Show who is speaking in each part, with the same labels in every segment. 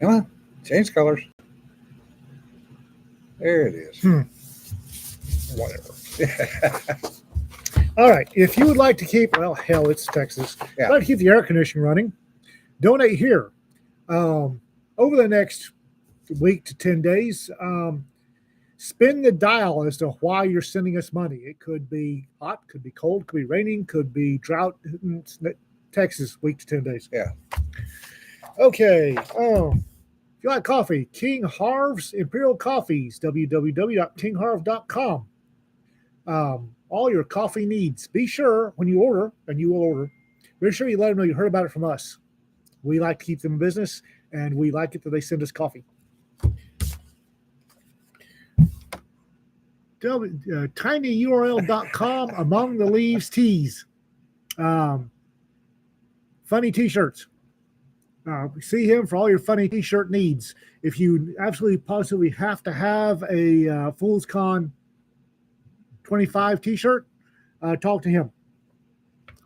Speaker 1: Come on, change colors. There it is.
Speaker 2: Whatever. All right. If you would like to keep, well, hell, it's Texas.
Speaker 1: Yeah.
Speaker 2: Like to keep the air conditioning running, donate here. Over the next week to 10 days, spin the dial as to why you're sending us money. It could be hot, could be cold, could be raining, could be drought. Texas, week to 10 days.
Speaker 1: Yeah.
Speaker 2: Okay. If you like coffee, King Harv's Imperial Coffees, www.kingharv.com. All your coffee needs. Be sure when you order, and you will order, be sure you let them know you heard about it from us. We like to keep them in business, and we like it that they send us coffee. tinyurl.com Among the Leaves Tees. Funny t-shirts. See him for all your funny t-shirt needs. If you absolutely positively have to have a Fools Con 25 t-shirt, talk to him.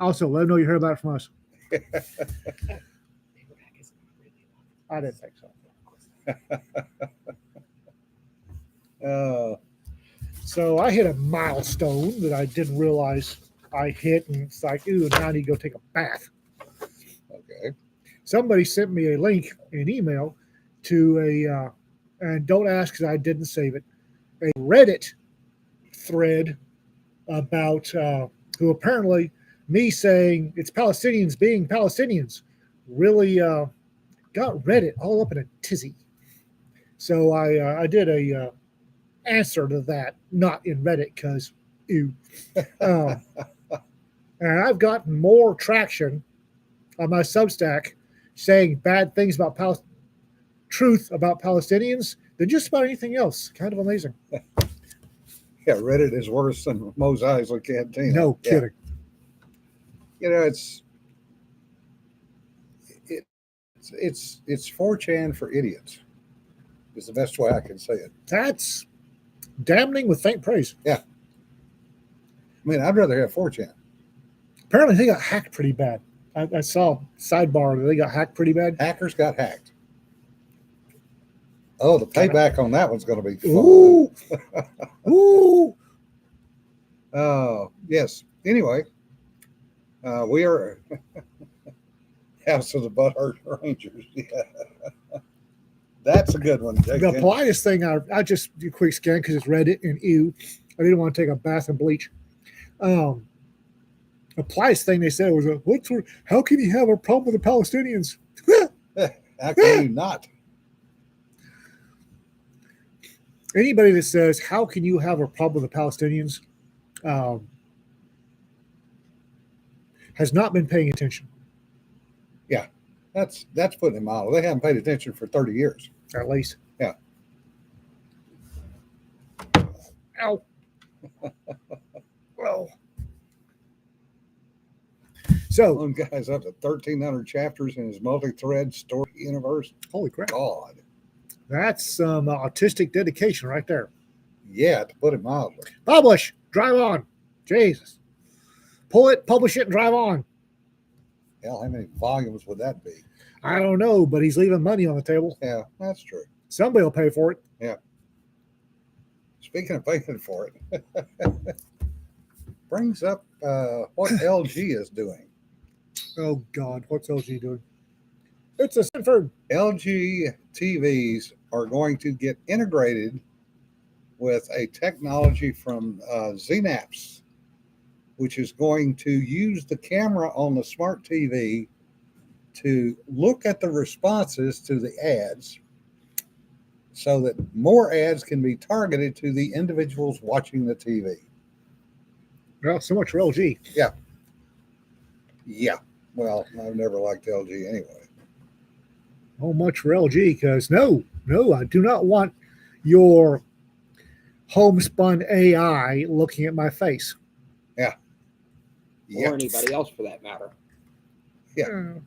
Speaker 2: Also, let him know you heard about it from us. I didn't think so. So I hit a milestone that I didn't realize I hit, and it's like, ooh, now I need to go take a bath.
Speaker 1: Okay.
Speaker 2: Somebody sent me a link, an email to and don't ask because I didn't save it, a Reddit thread about who apparently me saying it's Palestinians being Palestinians really got Reddit all up in a tizzy. So I did a answer to that, not in Reddit because ew. And I've gotten more traction on my Substack saying bad things about truth about Palestinians than just about anything else. Kind of amazing.
Speaker 1: Yeah, Reddit is worse than Mos Eisley Cantina.
Speaker 2: No kidding.
Speaker 1: You know, it's 4chan for idiots. Is the best way I can say it.
Speaker 2: That's damning with faint praise.
Speaker 1: Yeah. I mean, I'd rather have 4chan.
Speaker 2: Apparently, they got hacked pretty bad. I saw sidebar that they got hacked pretty bad.
Speaker 1: Hackers got hacked. Oh, the payback on that one's going to be fun.
Speaker 2: Ooh. Ooh.
Speaker 1: Yes. Anyway, we are House of the Butthurt Rangers. Yeah. That's a good one.
Speaker 2: The politest thing, I just do a quick scan because it's Reddit and ew. I didn't want to take a bath and bleach. The politest thing they said was, how can you have a problem with the Palestinians?
Speaker 1: How can you not?
Speaker 2: Anybody that says, how can you have a problem with the Palestinians, has not been paying attention.
Speaker 1: Yeah, that's putting it mild. They haven't paid attention for 30 years.
Speaker 2: At least.
Speaker 1: Yeah.
Speaker 2: Ow. Well. So.
Speaker 1: One guy's up to 1,300 chapters in his multi-thread story universe.
Speaker 2: Holy crap.
Speaker 1: God.
Speaker 2: That's some autistic dedication right there.
Speaker 1: Yeah, to put it mildly.
Speaker 2: Publish. Drive on. Jesus. Pull it, publish it, and drive on.
Speaker 1: Hell, how many volumes would that be?
Speaker 2: I don't know, but he's leaving money on the table.
Speaker 1: Yeah, that's true.
Speaker 2: Somebody will pay for it.
Speaker 1: Yeah. Speaking of paying for it, brings up what LG is doing.
Speaker 2: Oh, God. What's LG doing? It's a Stanford.
Speaker 1: LG TVs are going to get integrated with a technology from Znaps, which is going to use the camera on the smart TV to look at the responses to the ads so that more ads can be targeted to the individuals watching the TV.
Speaker 2: Well, so much for LG.
Speaker 1: Yeah. Yeah. Well, I've never liked LG anyway.
Speaker 2: Oh, much for LG, because no, I do not want your homespun AI looking at my face.
Speaker 1: Yeah.
Speaker 3: Or anybody else for that matter.
Speaker 1: Yeah.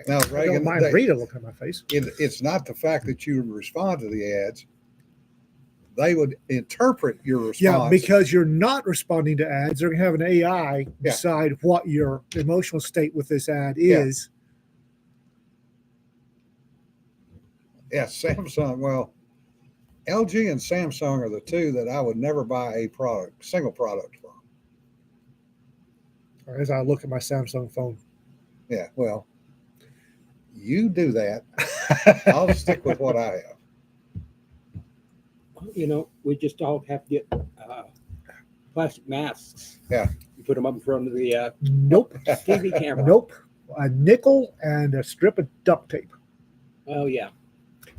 Speaker 1: Now, Reagan,
Speaker 2: I don't mind Rita looking at my face.
Speaker 1: It's not the fact that you respond to the ads. They would interpret your response.
Speaker 2: Yeah, because you're not responding to ads. They're going to have an AI decide what your emotional state with this ad is.
Speaker 1: Yeah, Samsung. Well, LG and Samsung are the two that I would never buy a single product from.
Speaker 2: As I look at my Samsung phone.
Speaker 1: Yeah, well, you do that. I'll stick with what I have.
Speaker 3: You know, we just all have to get plastic masks.
Speaker 1: Yeah.
Speaker 3: You put them up in front of the
Speaker 2: Nope.
Speaker 3: TV camera.
Speaker 2: Nope. A nickel and a strip of duct tape.
Speaker 3: Oh yeah.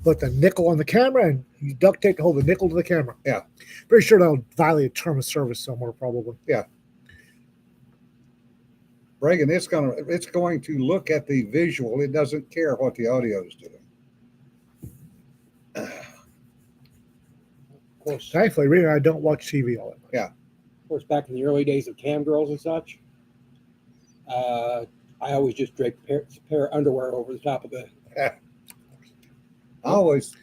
Speaker 2: Put the nickel on the camera and you duct tape to hold the nickel to the camera.
Speaker 1: Yeah.
Speaker 2: Pretty sure that'll violate a term of service somewhere, probably.
Speaker 1: Reagan, it's going to look at the visual. It doesn't care what the audio is doing.
Speaker 3: Of course,
Speaker 2: Thankfully, really, I don't watch TV all that much.
Speaker 3: of course, back in the early days of cam girls and such, I always just draped a pair of underwear over the top of the.
Speaker 1: I always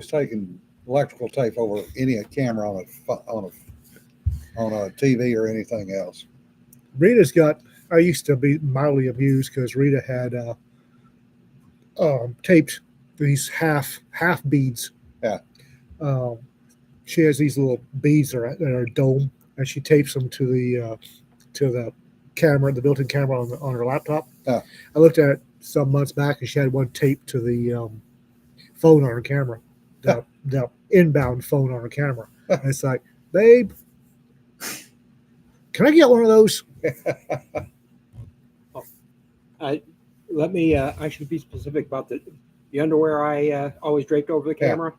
Speaker 1: taken electrical tape over any camera on a TV or anything else.
Speaker 2: Rita's got. I used to be mildly amused because Rita had taped these half beads.
Speaker 1: Yeah.
Speaker 2: She has these little beads that are dome, and she tapes them to the camera, the built-in camera on her laptop.
Speaker 1: Yeah.
Speaker 2: I looked at it some months back, and she had one taped to the phone on her camera, the inbound phone on her camera. And it's like, babe, can I get one of those?
Speaker 3: I should be specific about the underwear I always draped over the camera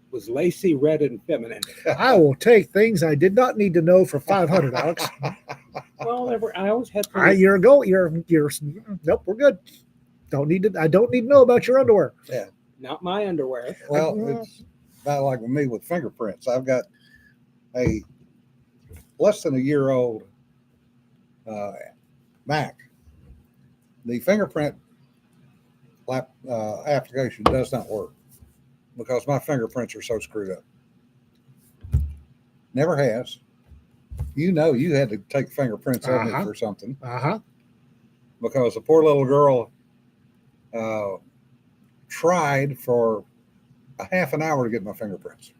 Speaker 3: was lacy, red, and feminine.
Speaker 2: I will take things I did not need to know for 500, Alex.
Speaker 3: Well, I always had.
Speaker 2: You're nope, we're good. I don't need to know about your underwear.
Speaker 3: Not my underwear.
Speaker 1: Well, it's about like with me with fingerprints. I've got a less than a year old Mac. The fingerprint application does not work because my fingerprints are so screwed up. Never has. You know, you had to take fingerprints of me for something because the poor little girl tried for a half an hour to get my fingerprints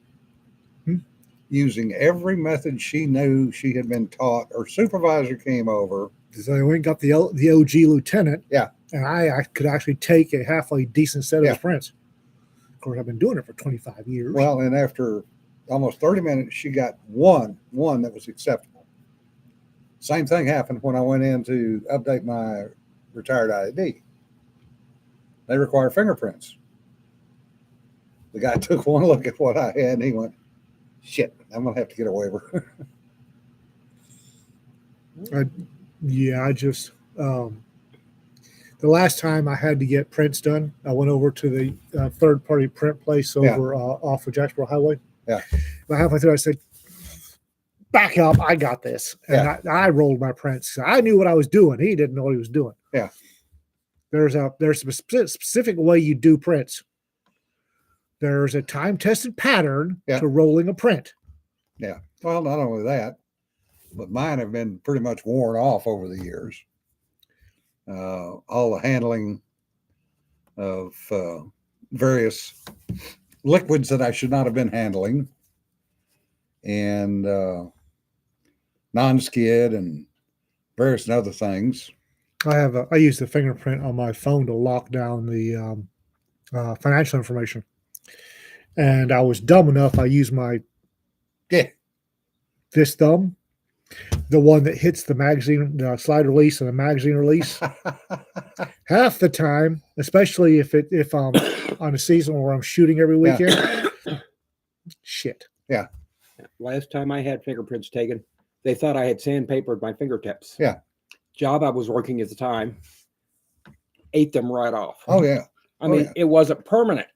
Speaker 1: using every method she knew she had been taught. Her supervisor came over.
Speaker 2: So I went and got the OG lieutenant.
Speaker 1: Yeah.
Speaker 2: And I could actually take a halfway decent set of his prints. Of course, I've been doing it for 25 years.
Speaker 1: Well, and after almost 30 minutes, she got one that was acceptable. Same thing happened when I went in to update my retired ID. They require fingerprints. The guy took one look at what I had and he went, shit, I'm going to have to get a waiver.
Speaker 2: I just, the last time I had to get prints done, I went over to the third-party print place over off of Jacksboro Highway.
Speaker 1: Yeah.
Speaker 2: About halfway through, I said, back up, I got this. And I rolled my prints. I knew what I was doing. He didn't know what he was doing.
Speaker 1: Yeah.
Speaker 2: There's a specific way you do prints. There's a time-tested pattern to rolling a print.
Speaker 1: Yeah. Well, not only that, but mine have been pretty much worn off over the years. All the handling of various liquids that I should not have been handling, and non-skid and various other things.
Speaker 2: I use the fingerprint on my phone to lock down the financial information, and I was dumb enough. I used my this thumb, the one that hits the magazine, the slide release and the magazine release. Half the time, especially if I'm on a season where I'm shooting every weekend, shit.
Speaker 1: Yeah.
Speaker 3: Last time I had fingerprints taken, they thought I had sandpapered my fingertips.
Speaker 1: Yeah.
Speaker 3: Job I was working at the time ate them right off.
Speaker 1: Oh yeah.
Speaker 3: I mean, it wasn't permanent.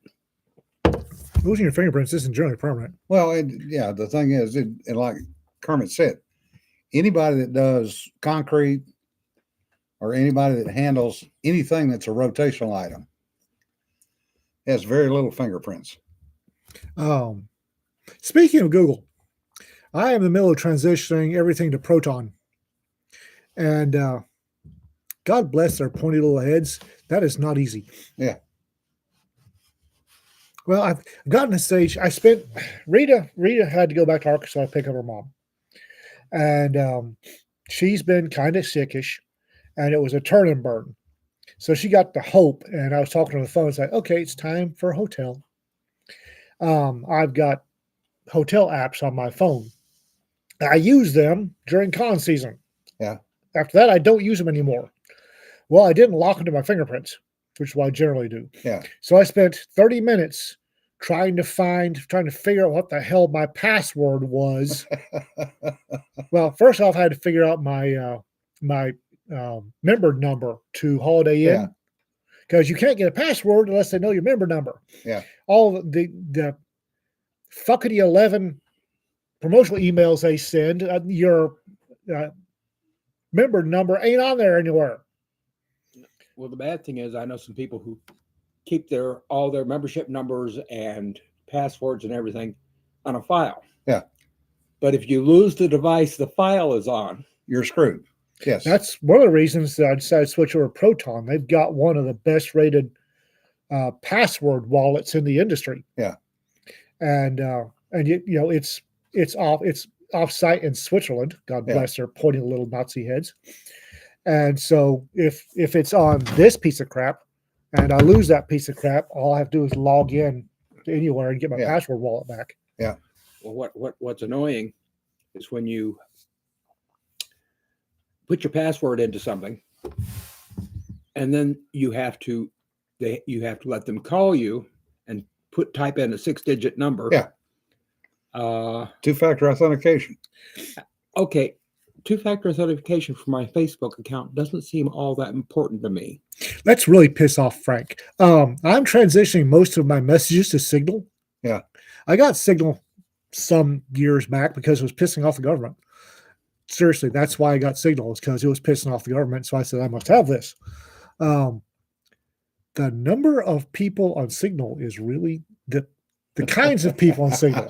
Speaker 2: Losing your fingerprints isn't generally permanent.
Speaker 1: Well, the thing is, and like Kermit said, anybody that does concrete or anybody that handles anything that's a rotational item has very little fingerprints.
Speaker 2: Speaking of Google, I am in the middle of transitioning everything to Proton. And God bless their pointy little heads. That is not easy.
Speaker 1: Yeah.
Speaker 2: Well, I've gotten to stage. I spent Rita. Rita had to go back to Arkansas to pick up her mom, and she's been kind of sickish, and it was a turn and burn. So she got the hope, and I was talking on the phone. It's like, okay, it's time for a hotel. I've got hotel apps on my phone. I use them during con season.
Speaker 1: Yeah.
Speaker 2: After that, I don't use them anymore. Well, I didn't lock into my fingerprints, which is what I generally do.
Speaker 1: Yeah.
Speaker 2: So I spent 30 minutes trying to figure out what the hell my password was. Well, first off, I had to figure out my member number to Holiday
Speaker 1: Yeah.
Speaker 2: Inn, because you can't get a password unless they know your member number.
Speaker 1: Yeah.
Speaker 2: All the fuckity 11 promotional emails they send, your member number ain't on there anywhere.
Speaker 3: Well, the bad thing is, I know some people who keep all their membership numbers and passwords and everything on a file.
Speaker 1: Yeah.
Speaker 3: But if you lose the device the file is on,
Speaker 1: You're screwed. Yes.
Speaker 2: That's one of the reasons that I decided to switch over to Proton. They've got one of the best rated password wallets in the industry.
Speaker 1: Yeah.
Speaker 2: And it's off site in Switzerland. God
Speaker 1: Yeah.
Speaker 2: bless their pointy little Nazi heads. And so if it's on this piece of crap and I lose that piece of crap, all I have to do is log in to anywhere and get my
Speaker 1: Yeah.
Speaker 2: password wallet back.
Speaker 3: well, what's annoying is when you put your password into something, and then you have to let them call you and type in a 6-digit number.
Speaker 1: Yeah. Two-factor authentication.
Speaker 3: Okay, two-factor authentication for my Facebook account doesn't seem all that important to me.
Speaker 2: Let's really piss off Frank. I'm transitioning most of my messages to Signal.
Speaker 1: Yeah.
Speaker 2: I got Signal some years back because it was pissing off the government. Seriously, that's why I got Signal, is because it was pissing off the government. So I said, I must have this. The number of people on Signal is really the kinds of people on Signal.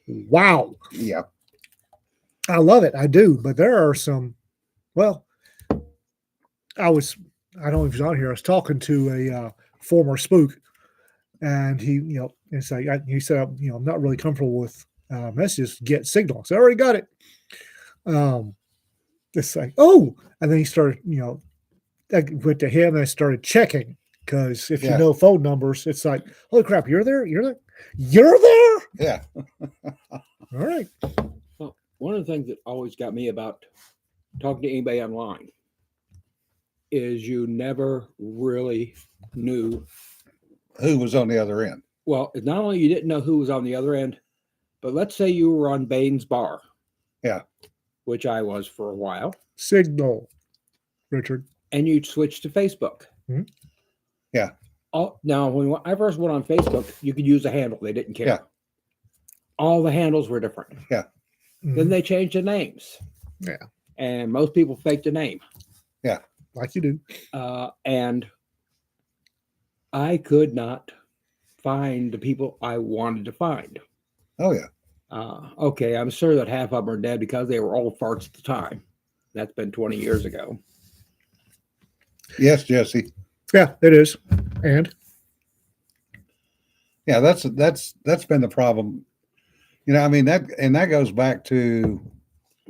Speaker 2: Wow.
Speaker 1: Yeah.
Speaker 2: I love it. I do. But there are some, well, I don't know if he's on here. I was talking to a former spook, and he, it's like, he said, I'm not really comfortable with messages. Get Signal. So I already got it. It's like, oh, and then he started, I went to him and I started checking, because if
Speaker 1: Yeah.
Speaker 2: you know phone numbers, it's like, holy crap, you're there? You're there? You're there?
Speaker 1: Yeah.
Speaker 2: All right.
Speaker 3: Well, one of the things that always got me about talking to anybody online is you never really knew.
Speaker 1: Who was on the other end?
Speaker 3: Well, not only you didn't know who was on the other end, but let's say you were on Baines Bar.
Speaker 1: Yeah.
Speaker 3: Which I was for a while.
Speaker 2: Signal, Richard.
Speaker 3: And you'd switch to Facebook.
Speaker 2: Hmm.
Speaker 1: Yeah.
Speaker 3: Now, when I first went on Facebook, you could use a handle. They didn't care.
Speaker 1: Yeah.
Speaker 3: All the handles were different.
Speaker 2: Mm-hmm.
Speaker 3: Then they changed the names.
Speaker 2: Yeah.
Speaker 3: And most people faked the name.
Speaker 2: Like you do.
Speaker 3: And I could not find the people I wanted to find.
Speaker 1: Oh, yeah.
Speaker 3: Okay, I'm sure that half of them are dead because they were old farts at the time. That's been 20 years ago.
Speaker 1: Yes, Jesse.
Speaker 2: Yeah, it is. And
Speaker 1: Yeah, that's been the problem. That goes back to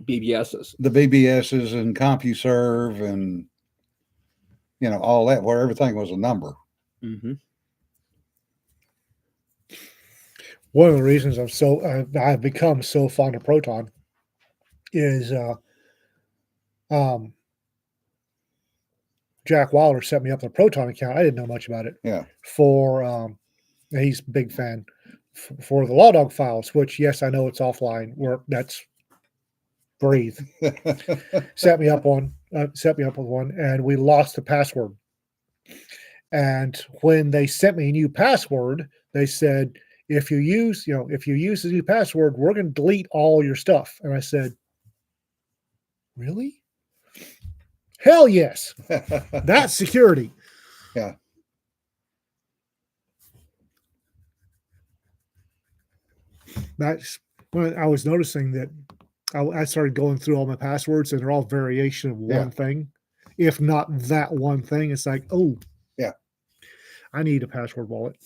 Speaker 3: BBSs.
Speaker 1: the BBSs and CompuServe and all that, where everything was a number.
Speaker 3: Mm-hmm.
Speaker 2: one of the reasons I've become so fond of Proton is Jack Wilder set me up with a Proton account. I didn't know much about it.
Speaker 1: Yeah.
Speaker 2: For he's a big fan for the Law Dog files, which yes, I know it's offline work. That's breathe. Set me up with one, and we lost the password. And when they sent me a new password, they said, if you use the new password, we're going to delete all your stuff. And I said, really? Hell yes. That's security.
Speaker 1: Yeah.
Speaker 2: That's when I was noticing that I started going through all my passwords, and they're all variation of one thing, if not that one thing. It's like, oh,
Speaker 1: yeah.
Speaker 2: I need a password wallet.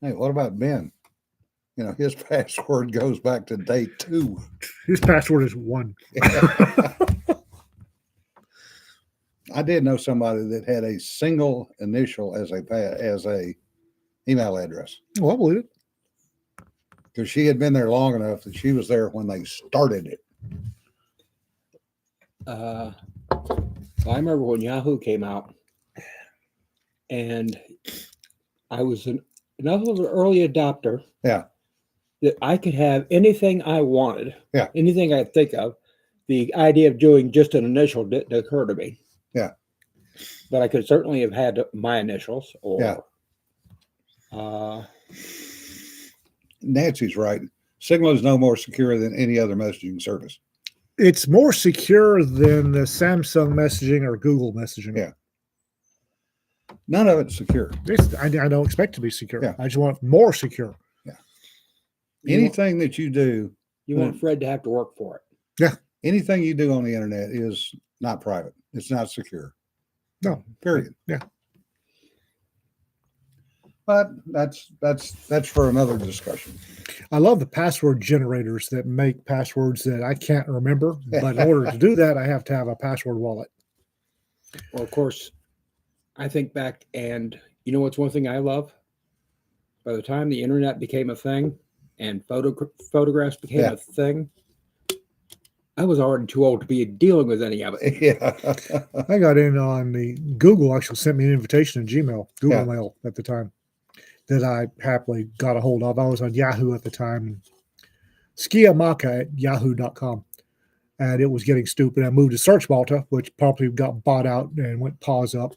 Speaker 1: Hey, what about Ben? You know, his password goes back to day 2.
Speaker 2: His password is 1.
Speaker 1: I did know somebody that had a single initial as a email address
Speaker 2: Well, I believe it.
Speaker 1: because she had been there long enough that she was there when they started it.
Speaker 3: I remember when Yahoo came out, and I was enough of an early adopter.
Speaker 1: Yeah.
Speaker 3: That I could have anything I wanted.
Speaker 1: Yeah.
Speaker 3: Anything I could think of. The idea of doing just an initial didn't occur to me.
Speaker 1: Yeah.
Speaker 3: But I could certainly have had my initials or.
Speaker 1: Yeah. Nancy's right. Signal is no more secure than any other messaging service.
Speaker 2: It's more secure than the Samsung messaging or Google messaging.
Speaker 1: Yeah. None of it's secure.
Speaker 2: I don't expect it to be secure.
Speaker 1: Yeah.
Speaker 2: I just want more secure.
Speaker 1: Anything that you do,
Speaker 3: You want Fred to have to work for it.
Speaker 1: anything you do on the internet is not private. It's not secure.
Speaker 2: No.
Speaker 1: Period.
Speaker 2: Yeah.
Speaker 1: But that's for another discussion.
Speaker 2: I love the password generators that make passwords that I can't remember. But in order to do that, I have to have a password wallet.
Speaker 3: Well, of course, I think back, and you know what's one thing I love? By the time the internet became a thing and photographs became
Speaker 1: Yeah.
Speaker 3: a thing, I was already too old to be dealing with any of it.
Speaker 1: Yeah.
Speaker 2: I got in on the Google actually sent me an invitation in Gmail, Google
Speaker 1: Yeah.
Speaker 2: Mail at the time that I happily got a hold of. I was on Yahoo at the time, Skiamaka at yahoo.com. And it was getting stupid. I moved to Search Malta, which probably got bought out and went pause up.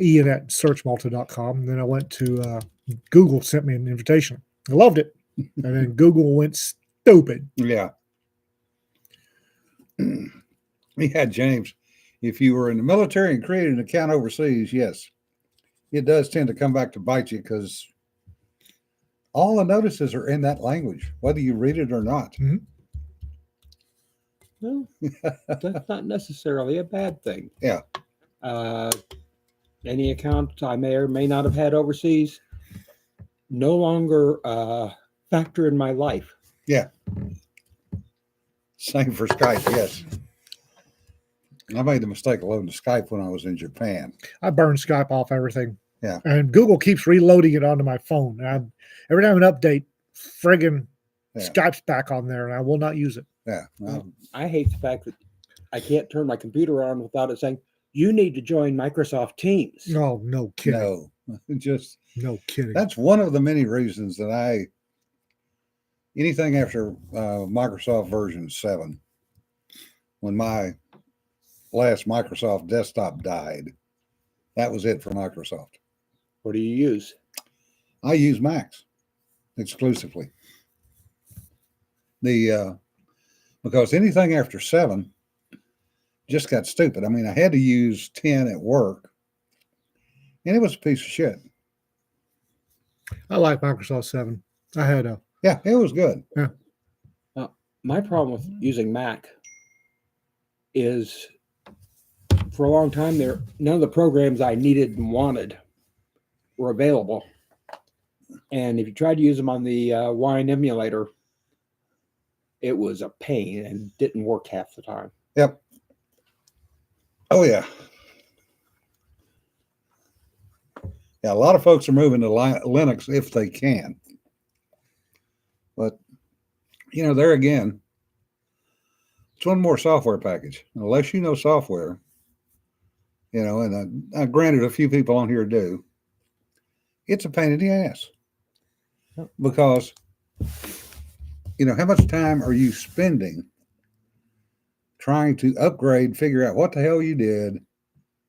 Speaker 2: Ian at searchmalta.com. And then I went to Google, sent me an invitation. I loved it. And then Google went stupid.
Speaker 1: Yeah. Yeah, James. If you were in the military and created an account overseas, yes, it does tend to come back to bite you because all the notices are in that language, whether you read it or not.
Speaker 3: Well, that's not necessarily a bad thing.
Speaker 1: Yeah.
Speaker 3: Any account I may or may not have had overseas no longer factor in my life.
Speaker 1: Yeah. Same for Skype, yes. I made the mistake of loading Skype when I was in Japan.
Speaker 2: I burned Skype off everything.
Speaker 1: Yeah.
Speaker 2: And Google keeps reloading it onto my phone. And every time an update, friggin'
Speaker 1: Yeah.
Speaker 2: Skype's back on there, and I will not use it.
Speaker 1: Yeah.
Speaker 3: I hate the fact that I can't turn my computer on without it saying, you need to join Microsoft Teams.
Speaker 2: Oh, no kidding.
Speaker 1: No, just
Speaker 2: No kidding.
Speaker 1: that's one of the many reasons that anything after Microsoft version 7, when my last Microsoft desktop died, that was it for Microsoft.
Speaker 3: What do you use?
Speaker 1: I use Macs exclusively. Because anything after 7 just got stupid. I mean, I had to use 10 at work, and it was a piece of shit.
Speaker 2: I like Microsoft 7. I had a
Speaker 1: Yeah, it was good.
Speaker 3: My problem with using Mac is for a long time there, none of the programs I needed and wanted were available. And if you tried to use them on the Wine emulator, it was a pain and didn't work half the time.
Speaker 1: Yep. Oh, yeah. Yeah, a lot of folks are moving to Linux if they can. But, there again, it's one more software package. Unless you know software, and granted, a few people on here do, it's a pain in the ass. Because, how much time are you spending trying to upgrade, figure out what the hell you did,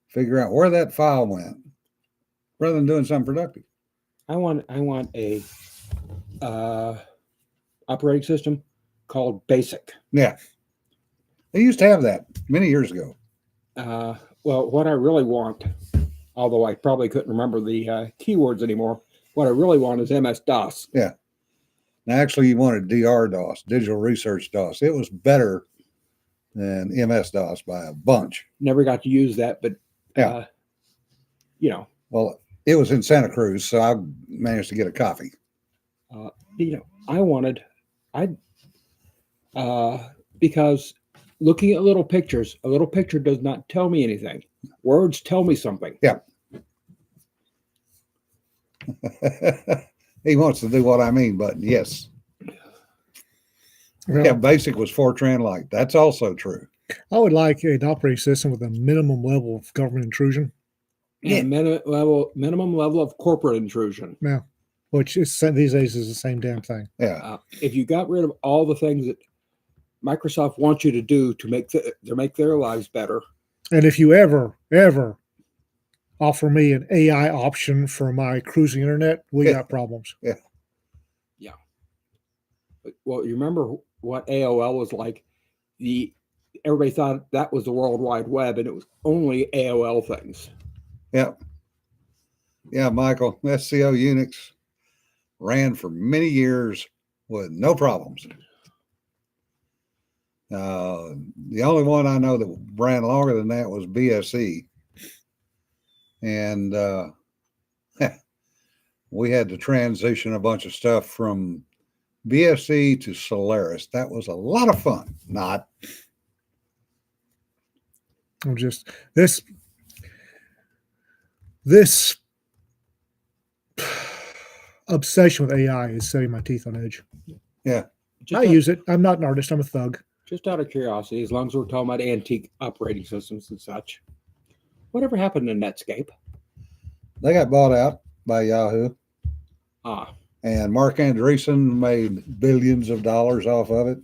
Speaker 1: figure out where that file went, rather than doing something productive?
Speaker 3: I want a operating system called BASIC.
Speaker 1: Yeah. They used to have that many years ago.
Speaker 3: Well, what I really want, although I probably couldn't remember the keywords anymore, what I really want is MS-DOS.
Speaker 1: Yeah. Now, actually, you wanted DR-DOS, Digital Research DOS. It was better than MS-DOS by a bunch.
Speaker 3: Never got to use that, but
Speaker 1: Yeah. Well, it was in Santa Cruz, so I managed to get a copy.
Speaker 3: I wanted, because looking at little pictures, a little picture does not tell me anything. Words tell me something.
Speaker 1: Yeah. He wants to do what I mean, but yes.
Speaker 2: Well,
Speaker 1: Yeah, basic was Fortran Lite. That's also true.
Speaker 2: I would like an operating system with a minimum level of government intrusion.
Speaker 1: Yeah.
Speaker 3: And minimum level of corporate intrusion.
Speaker 2: Now, which is these days is the same damn thing.
Speaker 1: Yeah.
Speaker 3: If you got rid of all the things that Microsoft wants you to do to make their lives better,
Speaker 2: And if you ever offer me an AI option for my cruising internet, we got problems.
Speaker 3: well, you remember what AOL was like? Everybody thought that was the World Wide Web, and it was only AOL things.
Speaker 1: Yeah. Yeah, Michael, SCO Unix ran for many years with no problems. The only one I know that ran longer than that was BSE. And we had to transition a bunch of stuff from BSE to Solaris. That was a lot of fun. Not.
Speaker 2: I'm just this obsession with AI is setting my teeth on edge. I use it. I'm not an artist. I'm a thug.
Speaker 3: Just out of curiosity, as long as we're talking about antique operating systems and such, whatever happened to Netscape?
Speaker 1: They got bought out by Yahoo. And Mark Andreessen made billions of dollars off of it.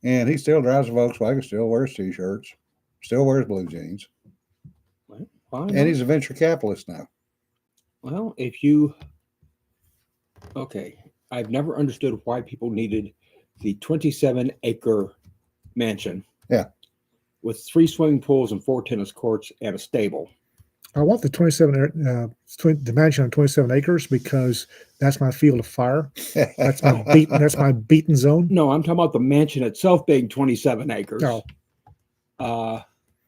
Speaker 1: And he still drives a Volkswagen, still wears T-shirts, still wears blue jeans.
Speaker 3: Fine.
Speaker 1: And he's a venture capitalist now.
Speaker 3: Well, I've never understood why people needed the 27-acre mansion.
Speaker 1: Yeah.
Speaker 3: With 3 swimming pools and 4 tennis courts and a stable.
Speaker 2: I want the the mansion on 27 acres because that's my field of fire. That's my beaten zone.
Speaker 3: No, I'm talking about the mansion itself being 27 acres.
Speaker 2: No.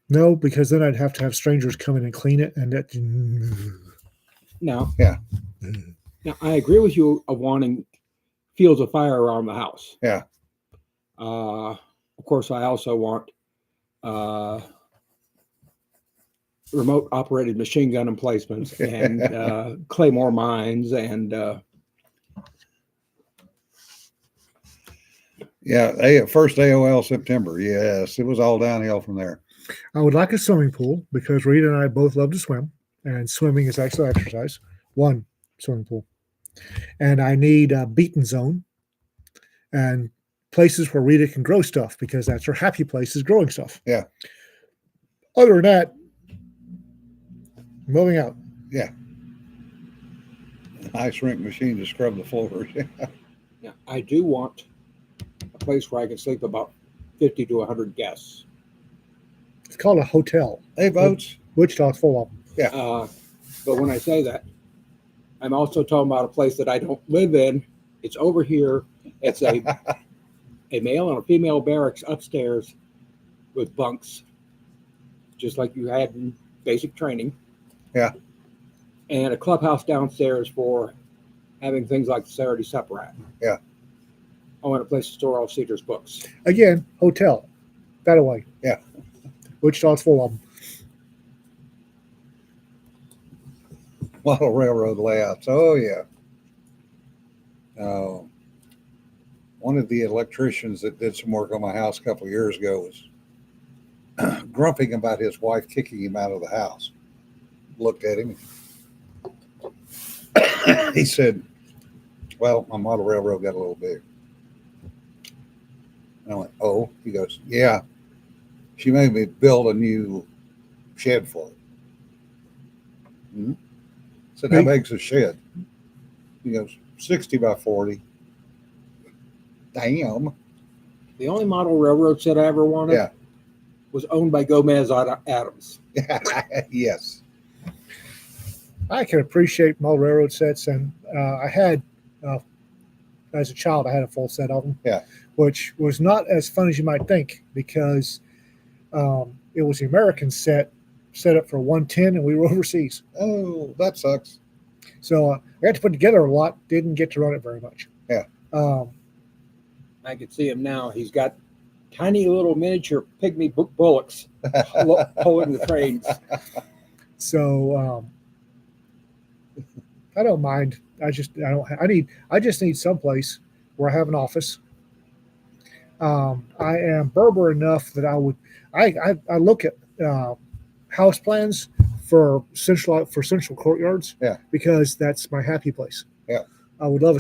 Speaker 2: No, because then I'd have to have strangers come in and clean it, and that.
Speaker 3: No.
Speaker 1: Yeah.
Speaker 3: Now I agree with you of wanting fields of fire around the house.
Speaker 1: Yeah.
Speaker 3: Of course, I also want remote operated machine gun emplacements and Claymore mines and
Speaker 1: first AOL September. Yes, it was all downhill from there.
Speaker 2: I would like a swimming pool because Rita and I both love to swim, and swimming is actually exercise. One swimming pool, and I need a beaten zone and places where Rita can grow stuff because that's her happy place is growing stuff.
Speaker 1: Yeah.
Speaker 2: Other than that, moving out.
Speaker 1: Yeah. Ice rink machine to scrub the floors.
Speaker 3: Now, I do want a place where I can sleep about 50 to 100 guests.
Speaker 2: It's called a hotel.
Speaker 1: Hey, Boats.
Speaker 2: Wichita's full of them.
Speaker 3: But when I say that, I'm also talking about a place that I don't live in. It's over here. It's a male and a female barracks upstairs with bunks, just like you had in basic training.
Speaker 1: Yeah.
Speaker 3: And a clubhouse downstairs for having things like the Saturday supper at.
Speaker 1: Yeah.
Speaker 3: I want a place to store all Cedar's books.
Speaker 2: Again, hotel. That away.
Speaker 1: Yeah.
Speaker 2: Wichita's full of them.
Speaker 1: Model railroad layouts. Oh, yeah. One of the electricians that did some work on my house a couple of years ago was grumping about his wife kicking him out of the house. Looked at him. He said, well, my model railroad got a little big. And I went, oh. He goes, yeah. She made me build a new shed for it. Mm-hmm. Said, how big's a shed? He goes, 60 by 40. Damn.
Speaker 3: The only model railroad set I ever wanted was owned by Gomez Adams.
Speaker 1: Yes.
Speaker 2: I can appreciate model railroad sets, and I had, as a child, I had a full set of them.
Speaker 1: Yeah.
Speaker 2: Which was not as fun as you might think because it was the American set set up for 110, and we were overseas.
Speaker 1: Oh, that sucks.
Speaker 2: So I got to put together a lot. Didn't get to run it very much.
Speaker 1: Yeah.
Speaker 3: I can see him now. He's got tiny little miniature pygmy bullocks pulling the trains.
Speaker 2: So I don't mind. I just need someplace where I have an office. I am Berber enough that I look at house plans for central courtyards.
Speaker 1: Yeah.
Speaker 2: Because that's my happy place.
Speaker 1: Yeah.
Speaker 2: I would love a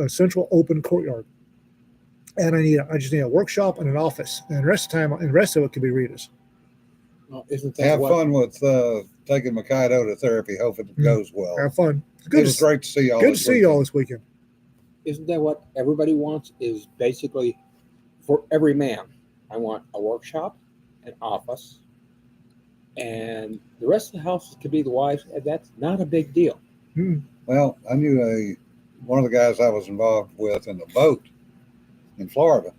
Speaker 2: central open courtyard. And I just need a workshop and an office. And the rest of it can be Rita's.
Speaker 3: Well, isn't that
Speaker 1: Have
Speaker 3: what,
Speaker 1: fun with taking Mikado to therapy. Hope it goes well.
Speaker 2: Have fun.
Speaker 1: It was great to see y'all.
Speaker 2: Good to see y'all this weekend.
Speaker 3: Isn't that what everybody wants? Is basically for every man. I want a workshop, an office, and the rest of the house could be the wife. And that's not a big deal.
Speaker 1: Well, I knew one of the guys I was involved with in the boat in Florida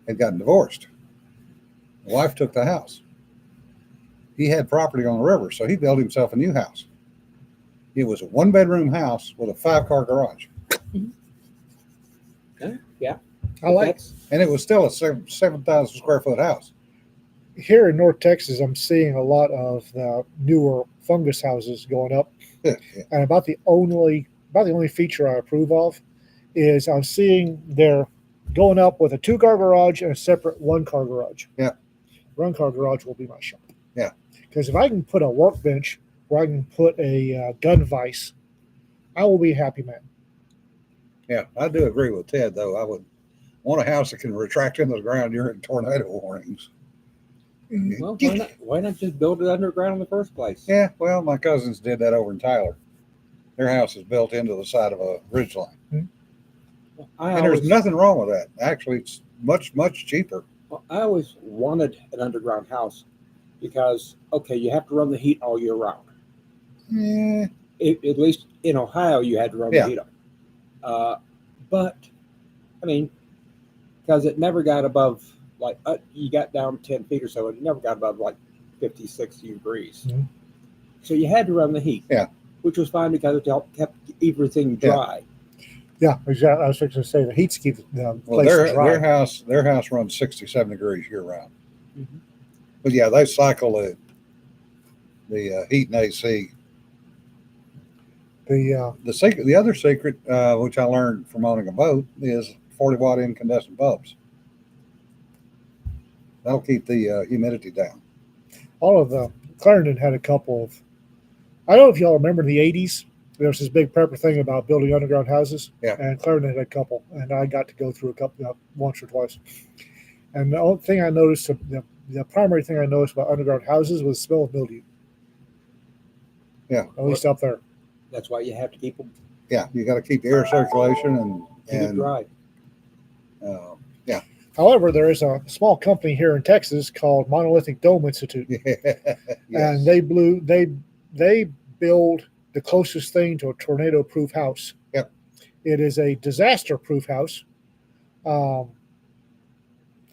Speaker 1: had gotten divorced. The wife took the house. He had property on the river, so he built himself a new house. It was a 1-bedroom house with a 5-car garage,
Speaker 3: Yeah,
Speaker 2: I like
Speaker 3: that's,
Speaker 1: and it was still a 7,000 square foot house.
Speaker 2: here in North Texas. I'm seeing a lot of the newer fungus houses going up.
Speaker 1: Yeah.
Speaker 2: And about the only feature I approve of is I'm seeing they're going up with a 2-car garage and a separate 1-car garage.
Speaker 1: Yeah.
Speaker 2: 1-car garage will be my shop.
Speaker 1: Yeah.
Speaker 2: Because if I can put a workbench where I can put a gun vise, I will be a happy man.
Speaker 1: Yeah, I do agree with Ted, though. I would want a house that can retract into the ground during tornado warnings.
Speaker 3: well, why not just build it underground in the first place?
Speaker 1: Yeah, well, my cousins did that over in Tyler. Their house is built into the side of a ridgeline. And there's nothing wrong with that. Actually, it's much, much cheaper.
Speaker 3: I always wanted an underground house because, okay, you have to run the heat all year round.
Speaker 1: Yeah.
Speaker 3: At least in Ohio, you had to run
Speaker 1: Yeah.
Speaker 3: the heat on. But, I mean, because it never got above, like, you got down 10 feet or so, it never got above like 50, 60 degrees.
Speaker 2: Mhm.
Speaker 3: So you had to run the heat.
Speaker 1: Yeah.
Speaker 3: Which was fine because it kept everything dry.
Speaker 2: Yeah, exactly. I was fixing to say the heat keeps the
Speaker 1: Well,
Speaker 2: place dry.
Speaker 1: their house runs 67 degrees year round.
Speaker 3: Mhm.
Speaker 1: But yeah, they cycle the heat and AC. The other secret, which I learned from owning a boat, is 40-watt incandescent bulbs. That'll keep the humidity down.
Speaker 2: All of the Clarendon had a couple of. I don't know if y'all remember in the 80s, there was this big prepper thing about building underground houses.
Speaker 1: Yeah.
Speaker 2: And Clarendon had a couple, and I got to go through a couple once or twice. And the only thing I noticed, the primary thing I noticed about underground houses was the smell of mildew.
Speaker 1: Yeah.
Speaker 2: At least up there.
Speaker 3: That's why you have to keep them
Speaker 1: Yeah, you got to keep the air circulation
Speaker 3: keep it dry.
Speaker 1: yeah.
Speaker 2: However, there is a small company here in Texas called Monolithic Dome Institute,
Speaker 1: Yes.
Speaker 2: and they build the closest thing to a tornado-proof house.
Speaker 1: Yep.
Speaker 2: It is a disaster-proof house, and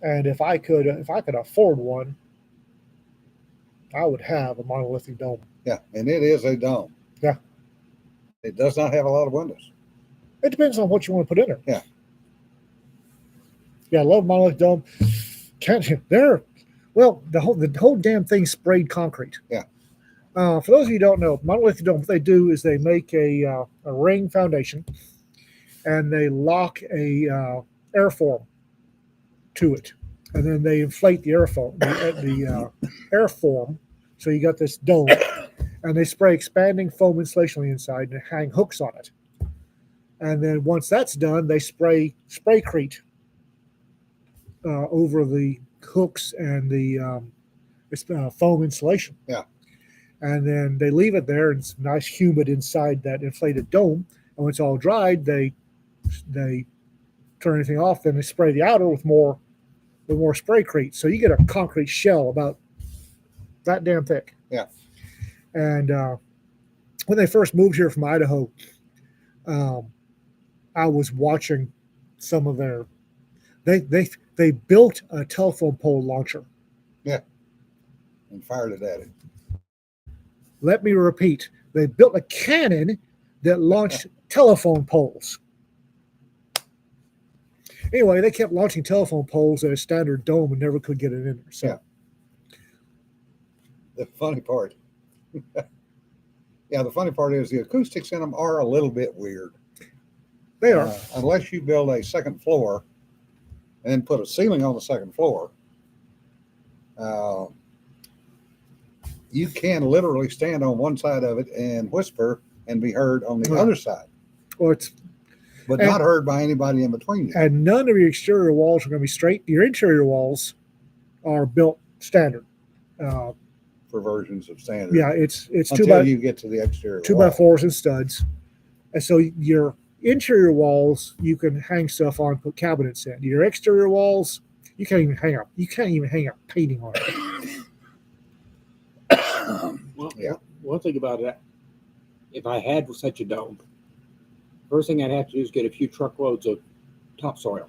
Speaker 2: if I could afford one, I would have a monolithic dome.
Speaker 1: Yeah, and it is a dome.
Speaker 2: Yeah.
Speaker 1: It does not have a lot of windows.
Speaker 2: It depends on what you want to put in there.
Speaker 1: Yeah.
Speaker 2: Yeah, I love monolithic dome. The whole damn thing sprayed concrete.
Speaker 1: Yeah.
Speaker 2: For those of you who don't know, monolithic dome, what they do is they make a ring foundation, and they lock a airfoil to it, and then they inflate the airfoil, the airfoil, so you got this dome, and they spray expanding foam insulation on the inside and hang hooks on it, and then once that's done, they spray Spraycrete over the hooks and the foam insulation.
Speaker 1: Yeah.
Speaker 2: And then they leave it there, and it's nice humid inside that inflated dome. And when it's all dried, they turn anything off. Then they spray the outer with more Spraycrete. So you get a concrete shell about that damn thick.
Speaker 1: Yeah.
Speaker 2: And when they first moved here from Idaho, I was watching some of their. They built a telephone pole launcher.
Speaker 1: And fired it at it.
Speaker 2: Let me repeat. They built a cannon that launched telephone poles. Anyway, they kept launching telephone poles at a standard dome and never could get it in there. So,
Speaker 1: Yeah. The funny part. Yeah, the funny part is the acoustics in them are a little bit weird.
Speaker 2: they are.
Speaker 1: Unless you build a second floor and then put a ceiling on the second floor, you can literally stand on one side of it and whisper and be heard on the
Speaker 2: Right.
Speaker 1: other side,
Speaker 2: Or it's
Speaker 1: but
Speaker 2: And-
Speaker 1: not heard by anybody in between you.
Speaker 2: and none of your exterior walls are going to be straight. Your interior walls are built standard.
Speaker 1: For versions of standard.
Speaker 2: Yeah, it's
Speaker 1: Until
Speaker 2: 2x2
Speaker 1: you get to the exterior.
Speaker 2: by
Speaker 1: wall.
Speaker 2: 4s and studs, and so your interior walls you can hang stuff on, put cabinets in. Your exterior walls you can't even hang up. You can't even hang up painting on it.
Speaker 3: Well,
Speaker 1: Yeah.
Speaker 3: one thing about it, if I had such a dome, first thing I'd have to do is get a few truckloads of topsoil.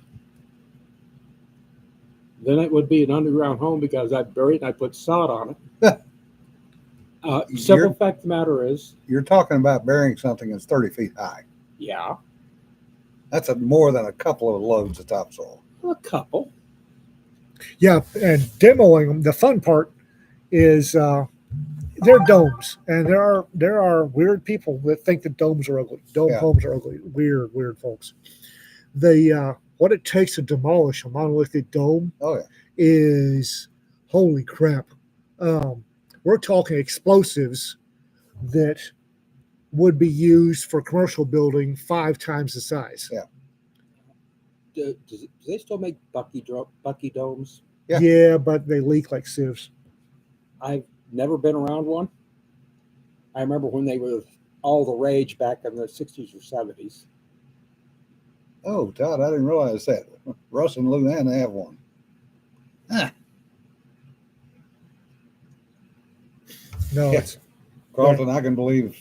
Speaker 3: Then it would be an underground home because I'd bury it and I'd put sod on it. Simple
Speaker 1: You're-
Speaker 3: fact of the matter is,
Speaker 1: You're talking about burying something that's 30 feet high.
Speaker 3: yeah,
Speaker 1: That's more than a couple of loads of topsoil.
Speaker 3: a couple.
Speaker 2: Yeah, and demoing them. The fun part is they're domes, and there are weird people that think that domes are ugly. Dome
Speaker 1: Yeah.
Speaker 2: homes are ugly. Weird folks. The what it takes to demolish a monolithic dome
Speaker 1: Oh, yeah.
Speaker 2: is holy crap. We're talking explosives that would be used for commercial building 5 times the size.
Speaker 1: Yeah.
Speaker 3: Do they still make Bucky domes?
Speaker 1: Yeah.
Speaker 2: Yeah, but they leak like sieves.
Speaker 3: I've never been around one. I remember when they were all the rage back in the 60s or 70s.
Speaker 1: Oh, Todd, I didn't realize that. Russ and Luann have one.
Speaker 2: No,
Speaker 1: Yeah.
Speaker 2: it's
Speaker 1: Carlton, I can believe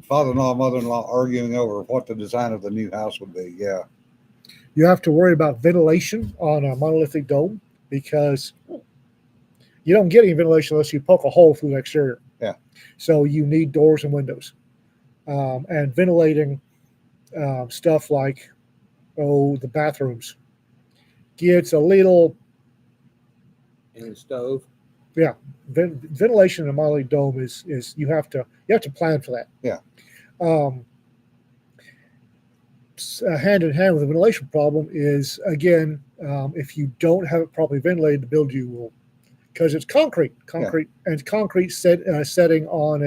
Speaker 1: father-in-law, mother-in-law arguing over what the design of the new house would be. Yeah.
Speaker 2: you have to worry about ventilation on a monolithic dome because you don't get any ventilation unless you poke a hole through the exterior.
Speaker 1: Yeah.
Speaker 2: So you need doors and windows, and ventilating stuff like the bathrooms gets a little
Speaker 3: And the stove.
Speaker 2: ventilation in a monolithic dome is you have to plan for that.
Speaker 1: Yeah.
Speaker 2: Hand in hand with the ventilation problem is again if you don't have it properly ventilated, the building will, because it's concrete and concrete setting on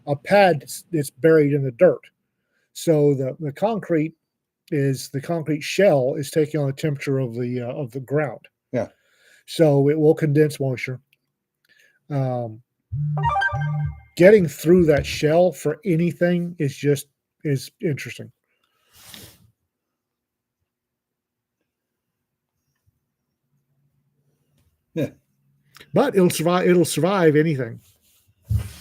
Speaker 2: a pad that's buried in the dirt. So the concrete shell is taking on the temperature of the ground.
Speaker 1: Yeah.
Speaker 2: So it will condense moisture. Getting through that shell for anything is interesting.
Speaker 1: Yeah.
Speaker 2: But it'll survive anything.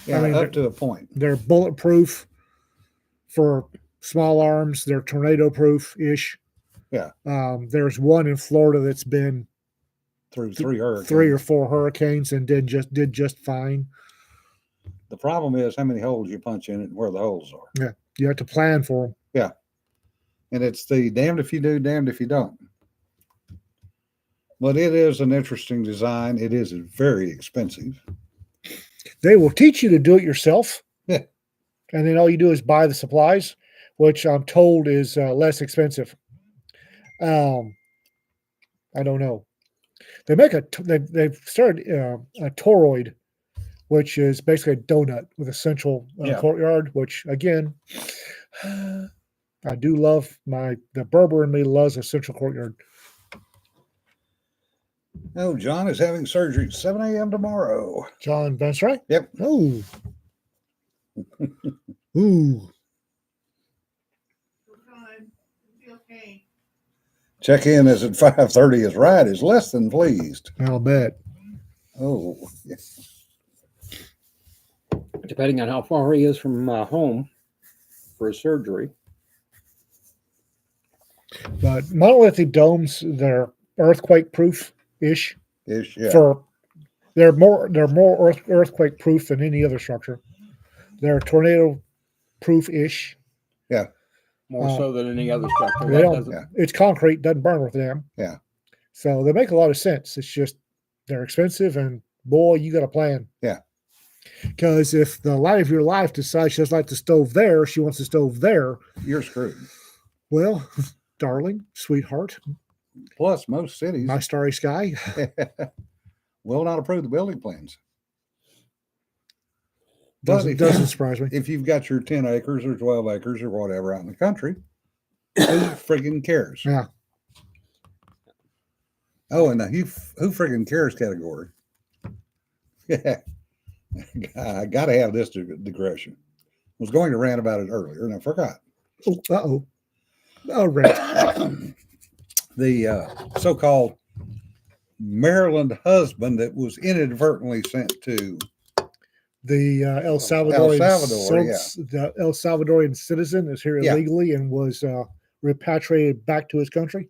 Speaker 1: Yeah,
Speaker 2: I mean,
Speaker 1: up to a point.
Speaker 2: They're bulletproof for small arms. They're tornado proof ish.
Speaker 1: Yeah.
Speaker 2: There's one in Florida that's been
Speaker 1: Through 3 hurricanes.
Speaker 2: 3 or 4 hurricanes and did just fine.
Speaker 1: The problem is how many holes you punch in it and where the holes are.
Speaker 2: You have to plan for them.
Speaker 1: And it's the damned if you do, damned if you don't. But it is an interesting design. It is very expensive.
Speaker 2: They will teach you to do it yourself.
Speaker 1: Yeah.
Speaker 2: And then all you do is buy the supplies, which I'm told is less expensive. I don't know. They make they've started a toroid, which is basically a donut with a central courtyard, which again, I do love the Berber in me loves a central courtyard.
Speaker 1: Oh, John is having surgery at 7 a.m. tomorrow.
Speaker 2: John Vance, right?
Speaker 1: Yep.
Speaker 2: Oh. Ooh.
Speaker 4: Okay.
Speaker 1: Check-in is at 5:30 is right, is less than pleased.
Speaker 2: I'll bet.
Speaker 1: Oh, yeah.
Speaker 3: Depending on how far he is from home for his surgery.
Speaker 2: But monolithic domes, they're earthquake proof ish
Speaker 1: Ish, yeah.
Speaker 2: for They're more earthquake proof than any other structure. They're tornado proof ish.
Speaker 3: More
Speaker 2: Uh,
Speaker 3: so than any other structure.
Speaker 2: They
Speaker 3: That
Speaker 2: don't,
Speaker 3: doesn't.
Speaker 1: Yeah.
Speaker 2: It's concrete, doesn't burn with them.
Speaker 1: Yeah.
Speaker 2: So they make a lot of sense. It's just they're expensive, and boy, you got a plan.
Speaker 1: Yeah.
Speaker 2: Because if the light of your life decides she doesn't like the stove there, she wants the stove there.
Speaker 1: You're screwed.
Speaker 2: Well, darling, sweetheart,
Speaker 1: Plus, most cities
Speaker 2: my starry sky.
Speaker 1: will not approve the building plans. But
Speaker 2: Doesn't surprise me.
Speaker 1: if you've got your 10 acres or 12 acres or whatever out in the country, who friggin' cares?
Speaker 2: Yeah.
Speaker 1: Oh, and the who friggin' cares category. Yeah. I got to have this digression. I was going to rant about it earlier and I forgot.
Speaker 2: Oh, uh-oh. Oh, right.
Speaker 1: The so-called Maryland husband that was inadvertently sent to
Speaker 2: The El Salvadorian,
Speaker 1: Salvador,
Speaker 2: the El Salvadorian citizen is here
Speaker 1: Yeah.
Speaker 2: illegally and was repatriated back to his country.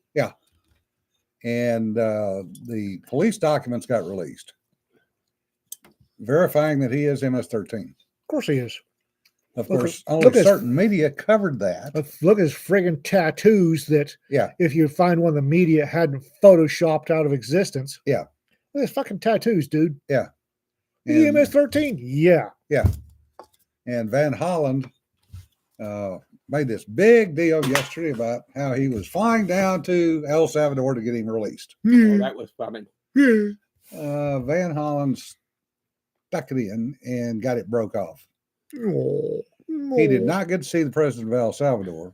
Speaker 1: and the police documents got released, verifying that he is MS-13.
Speaker 2: Of course he is.
Speaker 1: Of
Speaker 2: Look
Speaker 1: course,
Speaker 2: at-
Speaker 1: only
Speaker 2: look at-
Speaker 1: certain media covered that.
Speaker 2: Look at his friggin' tattoos that
Speaker 1: Yeah.
Speaker 2: if you find one the media hadn't photoshopped out of existence.
Speaker 1: Yeah.
Speaker 2: Look at his fucking tattoos, dude.
Speaker 1: And,
Speaker 2: EMS-13? Yeah.
Speaker 1: and Van Holland made this big deal yesterday about how he was flying down to El Salvador to get him released.
Speaker 3: Oh, that was funny.
Speaker 2: Yeah.
Speaker 1: Van Holland stuck it in and got it broke off.
Speaker 2: Oh,
Speaker 1: He did not get to see the president of El Salvador.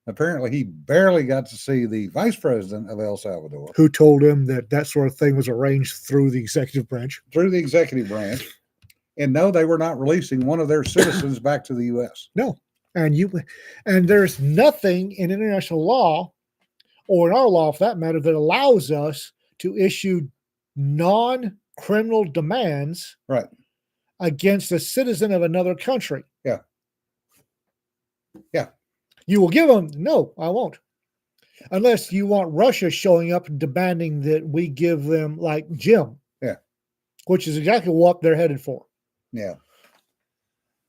Speaker 1: Apparently, he barely got to see the vice president of El Salvador
Speaker 2: Who told him that sort of thing was arranged through the executive branch?
Speaker 1: through the executive branch. And no, they were not releasing one of their citizens back to the U.S.
Speaker 2: And there's nothing in international law or in our law for that matter that allows us to issue non-criminal demands
Speaker 1: Right.
Speaker 2: against a citizen of another country.
Speaker 1: Yeah. Yeah.
Speaker 2: You will give them, no, I won't. Unless you want Russia showing up and demanding that we give them like Jim.
Speaker 1: Yeah.
Speaker 2: Which is exactly what they're headed for.
Speaker 1: Yeah.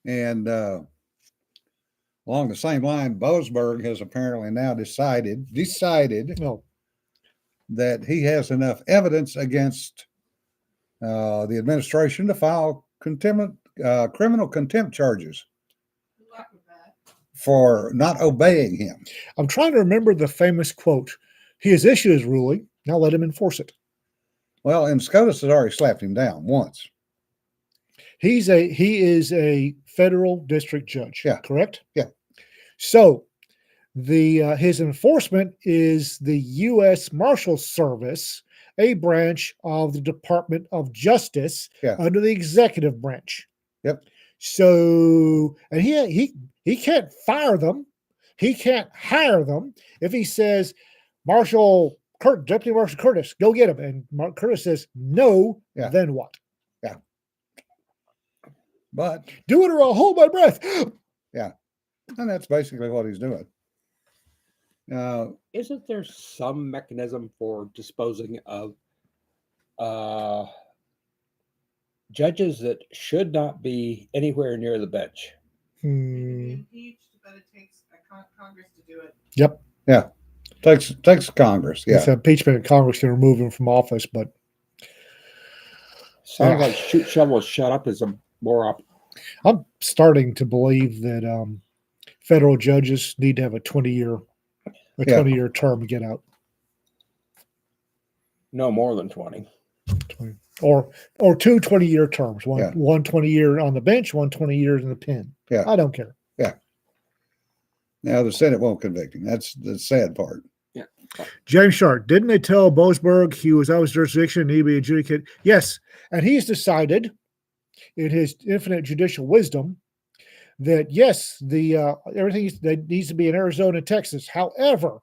Speaker 1: And along the same line, Boasberg has apparently now decided
Speaker 2: No.
Speaker 1: that he has enough evidence against the administration to file criminal contempt charges
Speaker 4: Good luck with that.
Speaker 1: for not obeying him.
Speaker 2: I'm trying to remember the famous quote. He has issued his ruling. Now let him enforce it.
Speaker 1: Well, and SCOTUS has already slapped him down once.
Speaker 2: He is a federal district judge.
Speaker 1: Yeah.
Speaker 2: Correct?
Speaker 1: Yeah.
Speaker 2: So his enforcement is the U.S. Marshal Service, a branch of the Department of Justice
Speaker 1: Yeah.
Speaker 2: under the executive branch.
Speaker 1: Yep.
Speaker 2: So, and he can't fire them. He can't hire them. If he says, Deputy Marshal Curtis, go get him. And Mark Curtis says, no,
Speaker 1: Yeah.
Speaker 2: then what?
Speaker 1: But,
Speaker 2: Do it or I'll hold my breath.
Speaker 1: and that's basically what he's doing.
Speaker 3: Isn't there some mechanism for disposing of judges that should not be anywhere near the bench?
Speaker 4: They can
Speaker 2: Hmm.
Speaker 4: be impeached, but it takes Congress to do it.
Speaker 2: Yep.
Speaker 1: Takes Congress.
Speaker 2: It's
Speaker 1: Yeah.
Speaker 2: impeachment and Congress can remove him from office, but
Speaker 3: Sounds like shoot, shovel, shut up is a more
Speaker 2: I'm starting to believe that federal judges need to have a 20-year term to get out.
Speaker 3: no more than 20.
Speaker 2: 20, or two 20-year terms. One
Speaker 1: Yeah.
Speaker 2: 20-year on the bench, 1 years in the pen.
Speaker 1: Yeah.
Speaker 2: I don't care.
Speaker 1: Now the Senate won't convict him. That's the sad part.
Speaker 2: James Sharp, didn't they tell Boasberg he was out of his jurisdiction and need to be adjudicated? Yes. And he's decided in his infinite judicial wisdom that yes, the everything that needs to be in Arizona and Texas. However,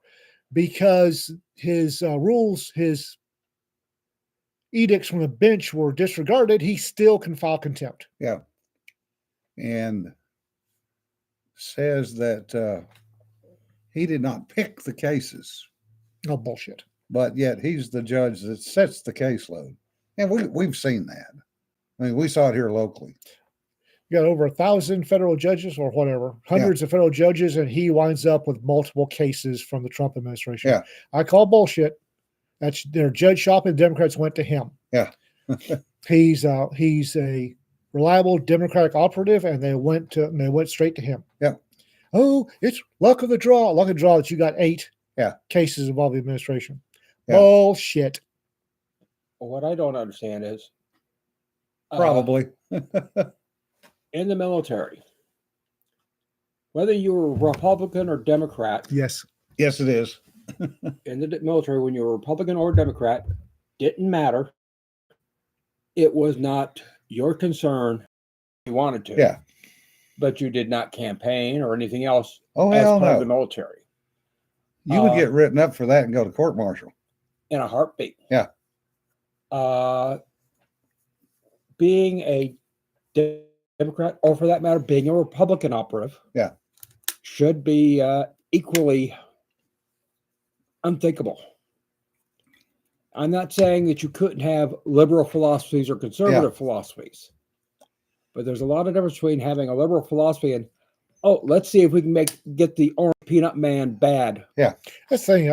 Speaker 2: because his rules, his edicts from the bench were disregarded, he still can file contempt.
Speaker 1: And says that he did not pick the cases,
Speaker 2: Oh, bullshit.
Speaker 1: but yet he's the judge that sets the caseload. And we've seen that. I mean, we saw it here locally.
Speaker 2: You got over 1,000 federal judges or whatever, hundreds of federal judges, and he winds up with multiple cases from the Trump administration.
Speaker 1: Yeah.
Speaker 2: I call bullshit. That's their judge shopping. Democrats went to him.
Speaker 1: Yeah.
Speaker 2: He's a reliable Democratic operative, and they went straight to him.
Speaker 1: Yeah.
Speaker 2: Oh, it's luck of the draw. Luck of the draw that you got 8 cases involving the administration.
Speaker 1: Yeah.
Speaker 2: Bullshit.
Speaker 3: What I don't understand is
Speaker 1: Probably.
Speaker 3: in the military, whether you were Republican or Democrat,
Speaker 2: Yes.
Speaker 1: Yes, it is.
Speaker 3: in the military, when you were Republican or Democrat, didn't matter. It was not your concern. You wanted to.
Speaker 1: Yeah.
Speaker 3: But you did not campaign or anything else
Speaker 1: Oh,
Speaker 3: as
Speaker 1: hell
Speaker 3: part of the
Speaker 1: no.
Speaker 3: military
Speaker 1: You would get written up for that and go to court martial.
Speaker 3: in a heartbeat.
Speaker 1: Yeah.
Speaker 3: Being a Democrat, or for that matter, being a Republican operative,
Speaker 1: Yeah.
Speaker 3: should be equally unthinkable. I'm not saying that you couldn't have liberal philosophies or conservative philosophies, but there's a lot of difference between having a liberal philosophy and, oh, let's see if we can get the orange peanut man bad.
Speaker 2: That's the thing.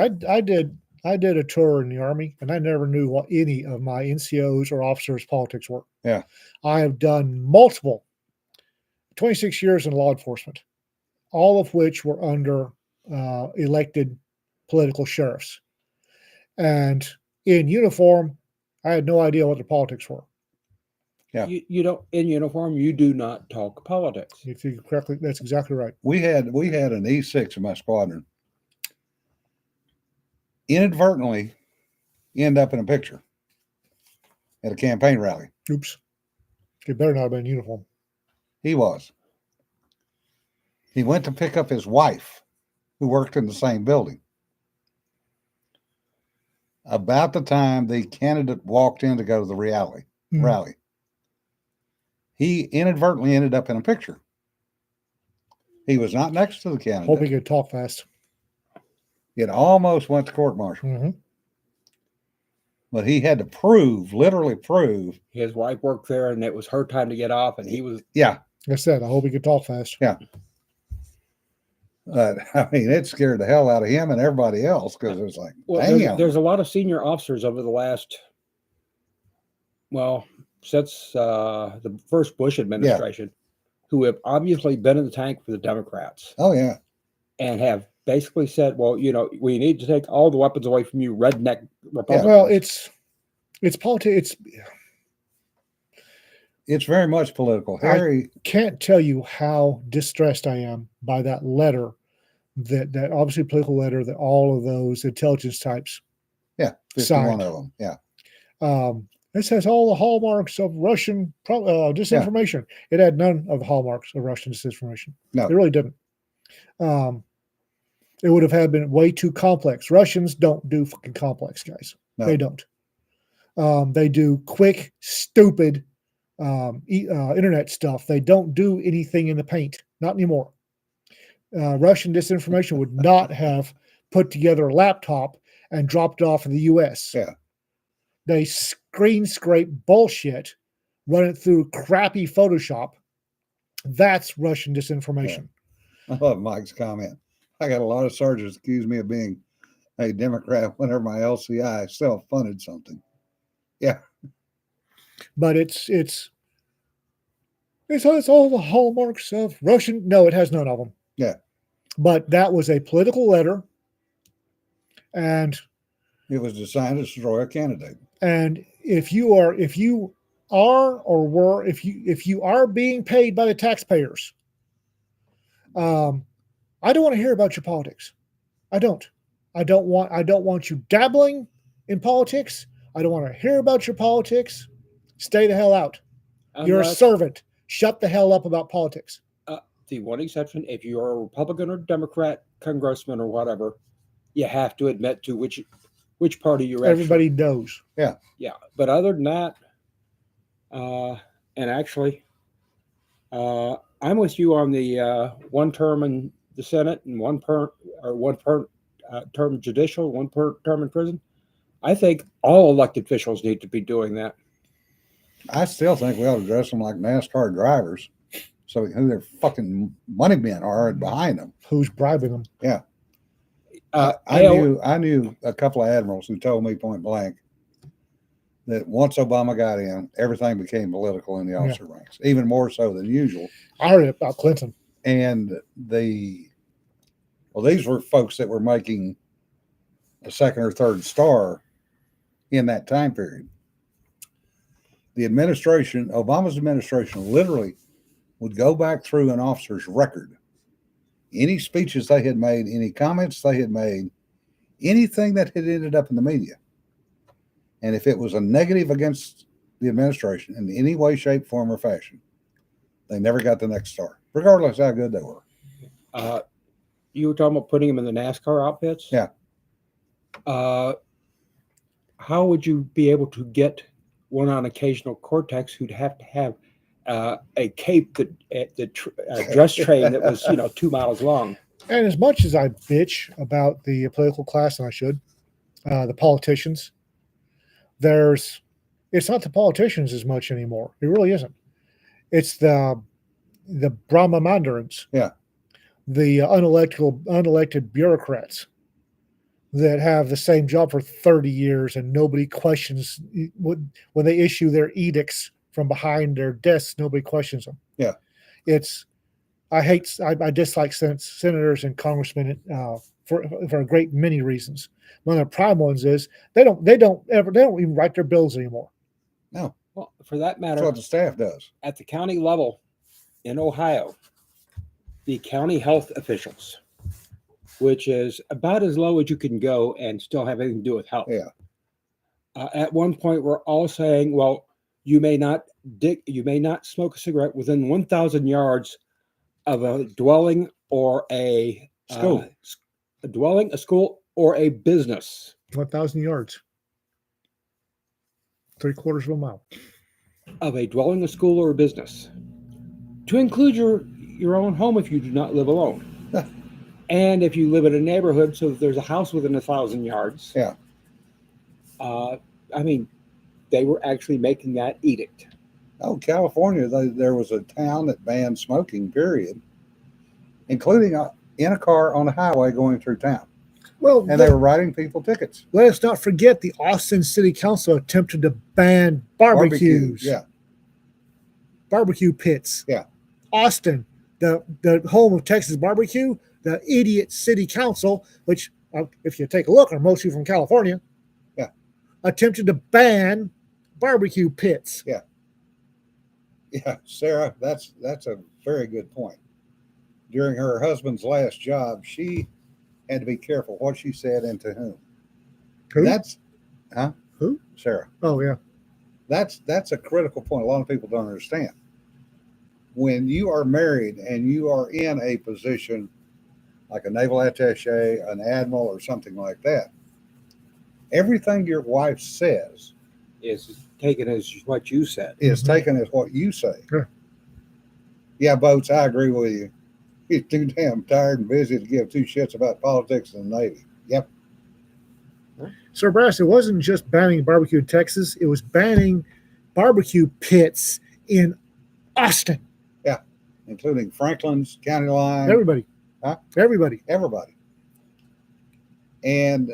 Speaker 2: I did a tour in the Army, and I never knew what any of my NCOs or officers' politics were.
Speaker 1: Yeah.
Speaker 2: I have done multiple, 26 years in law enforcement, all of which were under elected political sheriffs. And in uniform, I had no idea what their politics were.
Speaker 1: Yeah.
Speaker 3: You don't, in uniform, you do not talk politics.
Speaker 2: If you correctly, that's exactly right.
Speaker 1: We had an E6 in my squadron inadvertently end up in a picture at a campaign rally.
Speaker 2: Oops. It better not have been in uniform.
Speaker 1: He was. He went to pick up his wife, who worked in the same building. About the time the candidate walked in to go to the rally, he inadvertently ended up in a picture. He was not next to the candidate.
Speaker 2: Hope he could talk fast.
Speaker 1: It almost went to court martial,
Speaker 2: Mm-hmm.
Speaker 1: but he had to literally prove.
Speaker 3: His wife worked there, and it was her time to get off, and he was.
Speaker 1: Yeah.
Speaker 2: Like I said, I hope he could talk fast.
Speaker 1: Yeah. But I mean, it scared the hell out of him and everybody else because it was like,
Speaker 3: Well,
Speaker 1: damn.
Speaker 3: there's a lot of senior officers over the last, since the first Bush administration, who have obviously been in the tank for the Democrats
Speaker 1: Oh yeah.
Speaker 3: and have basically said, well, we need to take all the weapons away from you, redneck Republicans.
Speaker 2: Well, it's politics.
Speaker 1: It's very much political. Harry,
Speaker 2: Can't tell you how distressed I am by that letter, that obviously political letter that all of those intelligence types.
Speaker 1: 51
Speaker 2: signed.
Speaker 1: of them. Yeah.
Speaker 2: This has all the hallmarks of Russian disinformation. It had none of the hallmarks of Russian disinformation.
Speaker 1: No.
Speaker 2: It really didn't. It would have been way too complex. Russians don't do fucking complex, guys.
Speaker 1: No.
Speaker 2: They don't. They do quick, stupid internet stuff. They don't do anything in the paint. Not anymore. Russian disinformation would not have put together a laptop and dropped it off in the U.S.
Speaker 1: Yeah.
Speaker 2: They screen scrape bullshit, run it through crappy Photoshop. That's Russian disinformation.
Speaker 1: I love Mike's comment. I got a lot of sergeants accuse me of being a Democrat whenever my LCI self-funded something. Yeah.
Speaker 2: But it's all the hallmarks of Russian. No, it has none of them.
Speaker 1: Yeah.
Speaker 2: But that was a political letter, and
Speaker 1: It was designed to destroy a candidate.
Speaker 2: if you are being paid by the taxpayers, I don't want to hear about your politics. I don't want you dabbling in politics. I don't want to hear about your politics. Stay the hell out. You're a
Speaker 3: Unless-
Speaker 2: servant. Shut the hell up about politics.
Speaker 3: the one exception, if you're a Republican or Democrat congressman or whatever, you have to admit to which party you're
Speaker 2: Everybody knows.
Speaker 3: Yeah. But other than that, and actually, I'm with you on the one term in the Senate and one term judicial, term in prison. I think all elected officials need to be doing that.
Speaker 1: I still think we ought to dress them like NASCAR drivers, so who their fucking money men are behind them.
Speaker 2: Who's bribing them?
Speaker 1: I knew a couple of admirals who told me point blank that once Obama got in, everything became political in the officer ranks, even more so than usual.
Speaker 2: I heard about Clinton.
Speaker 1: And these were folks that were making a second or third star in that time period. The administration, Obama's administration, literally would go back through an officer's record, any speeches they had made, any comments they had made, anything that had ended up in the media. And if it was a negative against the administration in any way, shape, form, or fashion, they never got the next star, regardless of how good they were.
Speaker 3: You were talking about putting them in the NASCAR outfits?
Speaker 1: Yeah.
Speaker 3: How would you be able to get one on occasional Cortex who'd have to have a cape dress train that was 2 miles long?
Speaker 2: And as much as I bitch about the political class, and I should, the politicians, it's not the politicians as much anymore. It really isn't. It's the Brahma mandarins.
Speaker 1: Yeah.
Speaker 2: The unelected bureaucrats that have the same job for 30 years and nobody questions when they issue their edicts from behind their desks. Nobody questions them.
Speaker 1: Yeah.
Speaker 2: I dislike senators and congressmen for a great many reasons. One of the prime ones is they don't even write their bills anymore.
Speaker 1: No.
Speaker 3: Well, for that matter,
Speaker 1: That's what the staff does.
Speaker 3: at the county level in Ohio, the county health officials, which is about as low as you can go and still have anything to do with health.
Speaker 1: Yeah.
Speaker 3: At one point, we're all saying, well, you may not smoke a cigarette within 1,000 yards of a dwelling or a
Speaker 1: School.
Speaker 3: A dwelling, a school, or a business.
Speaker 2: 1,000 yards. 3/4 of a mile.
Speaker 3: Of a dwelling, a school, or a business, to include your own home if you do not live alone, and if you live in a neighborhood, so that there's a house within 1,000 yards.
Speaker 1: Yeah.
Speaker 3: They were actually making that edict.
Speaker 1: Oh, California, there was a town that banned smoking, period, including in a car on a highway going through town.
Speaker 2: Well,
Speaker 1: And they were writing people tickets.
Speaker 2: let us not forget the Austin City Council attempted to ban barbecues.
Speaker 1: Yeah.
Speaker 2: Barbecue pits.
Speaker 1: Yeah.
Speaker 2: Austin, the home of Texas barbecue, the idiot city council, which, if you take a look, are mostly from California, attempted to ban barbecue pits.
Speaker 1: Yeah, Sarah, that's a very good point. During her husband's last job, she had to be careful what she said and to whom.
Speaker 2: Who? Who?
Speaker 1: Sarah.
Speaker 2: Oh, yeah.
Speaker 1: That's a critical point. A lot of people don't understand. When you are married and you are in a position like a naval attache, an admiral, or something like that, everything your wife says
Speaker 3: Is taken as what you said.
Speaker 1: is taken as what you say.
Speaker 2: Sure.
Speaker 1: Yeah, Boats, I agree with you. He's too damn tired and busy to give two shits about politics in the Navy. Yep.
Speaker 2: Sir Brass, it wasn't just banning barbecue in Texas, it was banning barbecue pits in Austin.
Speaker 1: Including Franklin's, County Line,
Speaker 2: Everybody.
Speaker 1: Huh?
Speaker 2: Everybody.
Speaker 1: everybody. And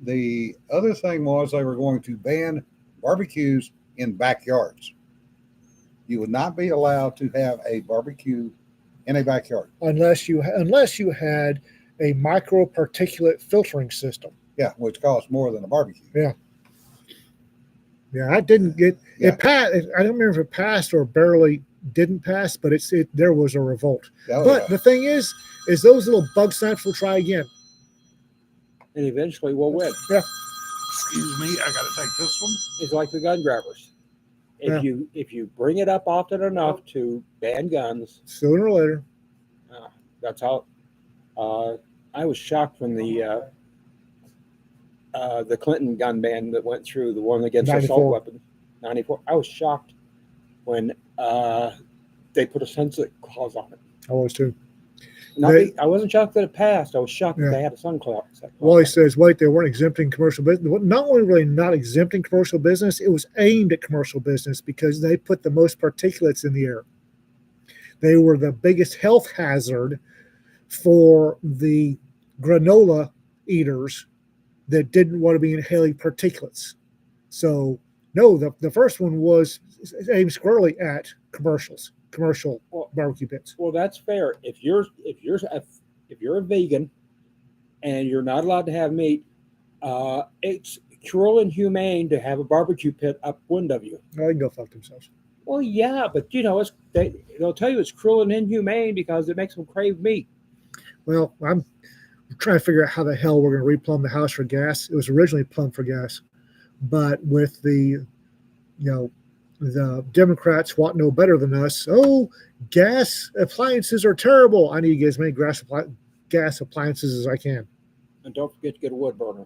Speaker 1: the other thing was they were going to ban barbecues in backyards. You would not be allowed to have a barbecue in a backyard.
Speaker 2: Unless you had a microparticulate filtering system.
Speaker 1: Yeah, which costs more than a barbecue.
Speaker 2: Yeah, I didn't get
Speaker 1: Yeah.
Speaker 2: it passed. I don't remember if it passed or barely didn't pass, but there was a revolt.
Speaker 1: Oh,
Speaker 2: But
Speaker 1: yeah.
Speaker 2: the thing is those little bug snipes will try again.
Speaker 3: And eventually we'll win.
Speaker 1: Excuse me, I got to take this one.
Speaker 3: It's like the gun grabbers.
Speaker 2: Yeah.
Speaker 3: If you bring it up often enough to ban guns,
Speaker 2: Sooner or later.
Speaker 3: that's how. I was shocked when the Clinton gun ban that went through, the one against
Speaker 2: 94.
Speaker 3: assault weapons, 94. I was shocked when they put a sunset clause on it.
Speaker 2: I was too.
Speaker 3: I wasn't shocked that it passed. I was shocked
Speaker 2: Yeah.
Speaker 3: that they had a suncloud.
Speaker 2: Wally says, wait, they weren't exempting commercial business. Well, not only really not exempting commercial business, it was aimed at commercial business because they put the most particulates in the air. They were the biggest health hazard for the granola eaters that didn't want to be inhaling particulates. So, no, the first one was aimed squarely at commercial barbecue pits.
Speaker 3: Well, that's fair. If you're a vegan and you're not allowed to have meat, it's cruel and inhumane to have a barbecue pit upwind of you.
Speaker 2: They can go fuck themselves.
Speaker 3: Well, yeah, but they'll tell you it's cruel and inhumane because it makes them crave meat.
Speaker 2: Well, I'm trying to figure out how the hell we're going to replumb the house for gas. It was originally plumbed for gas, but with the Democrats want no better than us. Oh, gas appliances are terrible. I need to get as many gas appliances as I can.
Speaker 3: And don't forget to get a wood burner.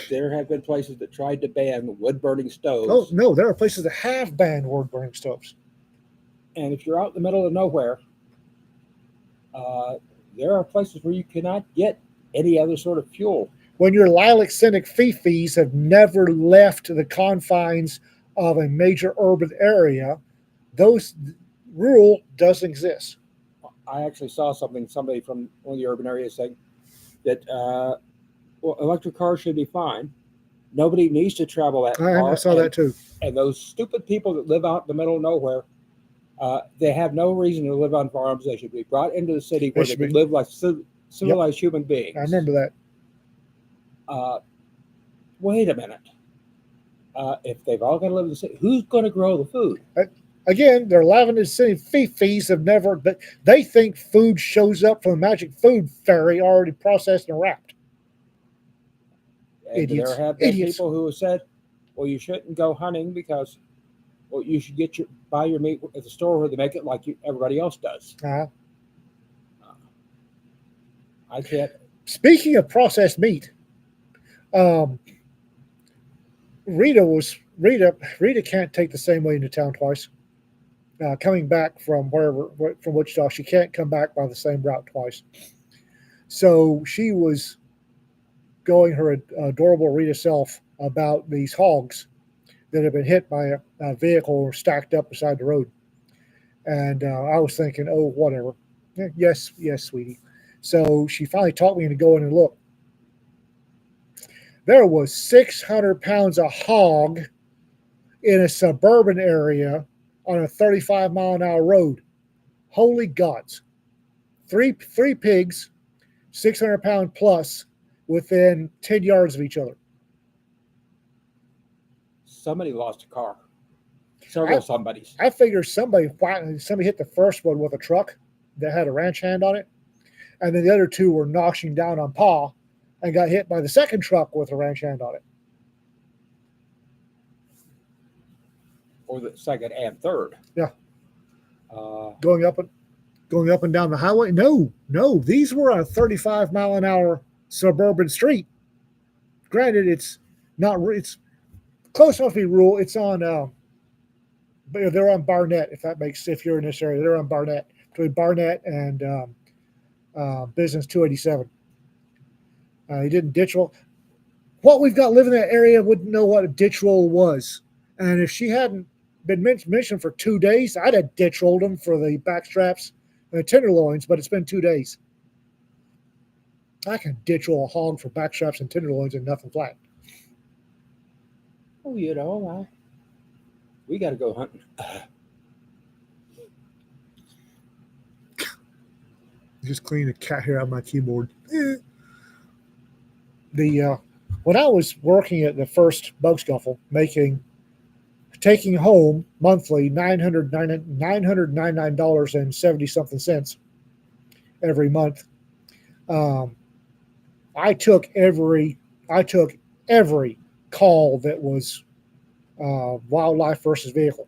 Speaker 3: There have been places that tried to ban wood burning stoves.
Speaker 2: Oh, no, there are places that have banned wood burning stoves.
Speaker 3: And if you're out in the middle of nowhere, there are places where you cannot get any other sort of fuel.
Speaker 2: When your lilac cynic fifis have never left the confines of a major urban area, those rule doesn't exist.
Speaker 3: I actually saw somebody from one of the urban areas saying that electric cars should be fine. Nobody needs to travel that far.
Speaker 2: I saw that too.
Speaker 3: And those stupid people that live out in the middle of nowhere, they have no reason to live on farms. They should be brought into the city where they can live like civilized human beings.
Speaker 2: I remember that.
Speaker 3: Wait a minute. If they've all got to live in the city, who's going to grow the food?
Speaker 2: Again, their lavender city fifis have never, but they think food shows up from the magic food fairy already processed and wrapped.
Speaker 3: And
Speaker 2: Idiots.
Speaker 3: there have been
Speaker 2: Idiots.
Speaker 3: people who have said, well, you shouldn't go hunting because, well, you should buy your meat at the store where they make it like everybody else does. I can't.
Speaker 2: Speaking of processed meat, Rita can't take the same way into town twice. Coming back from from Wichita, she can't come back by the same route twice. So she was going her adorable Rita self about these hogs that have been hit by a vehicle or stacked up beside the road. And I was thinking, oh, whatever. Yes, sweetie. So she finally talked me into going and look. There was 600 pounds of hog in a suburban area on a 35-mile-an-hour road. Holy gods. Three pigs, 600 pound plus, within 10 yards of each other.
Speaker 3: Somebody lost a car. Several somebodies.
Speaker 2: I figure somebody hit the first one with a truck that had a ranch hand on it, and then the other two were noshing down on paw and got hit by the second truck with a ranch hand on it.
Speaker 3: Or the second and third.
Speaker 2: Yeah.
Speaker 3: Going
Speaker 2: up and down the highway? No. These were on a 35-mile-an-hour suburban street. Granted, it's close enough to be rural. It's on, but they're on Barnett. If you're in this area, they're on Barnett, between Barnett and Business 287. He didn't ditch roll. What we've got living in that area wouldn't know what a ditch roll was. And if she hadn't been mentioned for 2 days, I'd have ditch rolled them for the backstraps and the tenderloins, but it's been 2 days. I can ditch roll a hog for backstraps and tenderloins and nothing flat.
Speaker 3: Oh, we got to go hunting.
Speaker 2: Just clean the cat hair out of my keyboard. When I was working at the first Bug Scuffle, taking home monthly $999.70 every month, I took every call that was wildlife versus vehicle.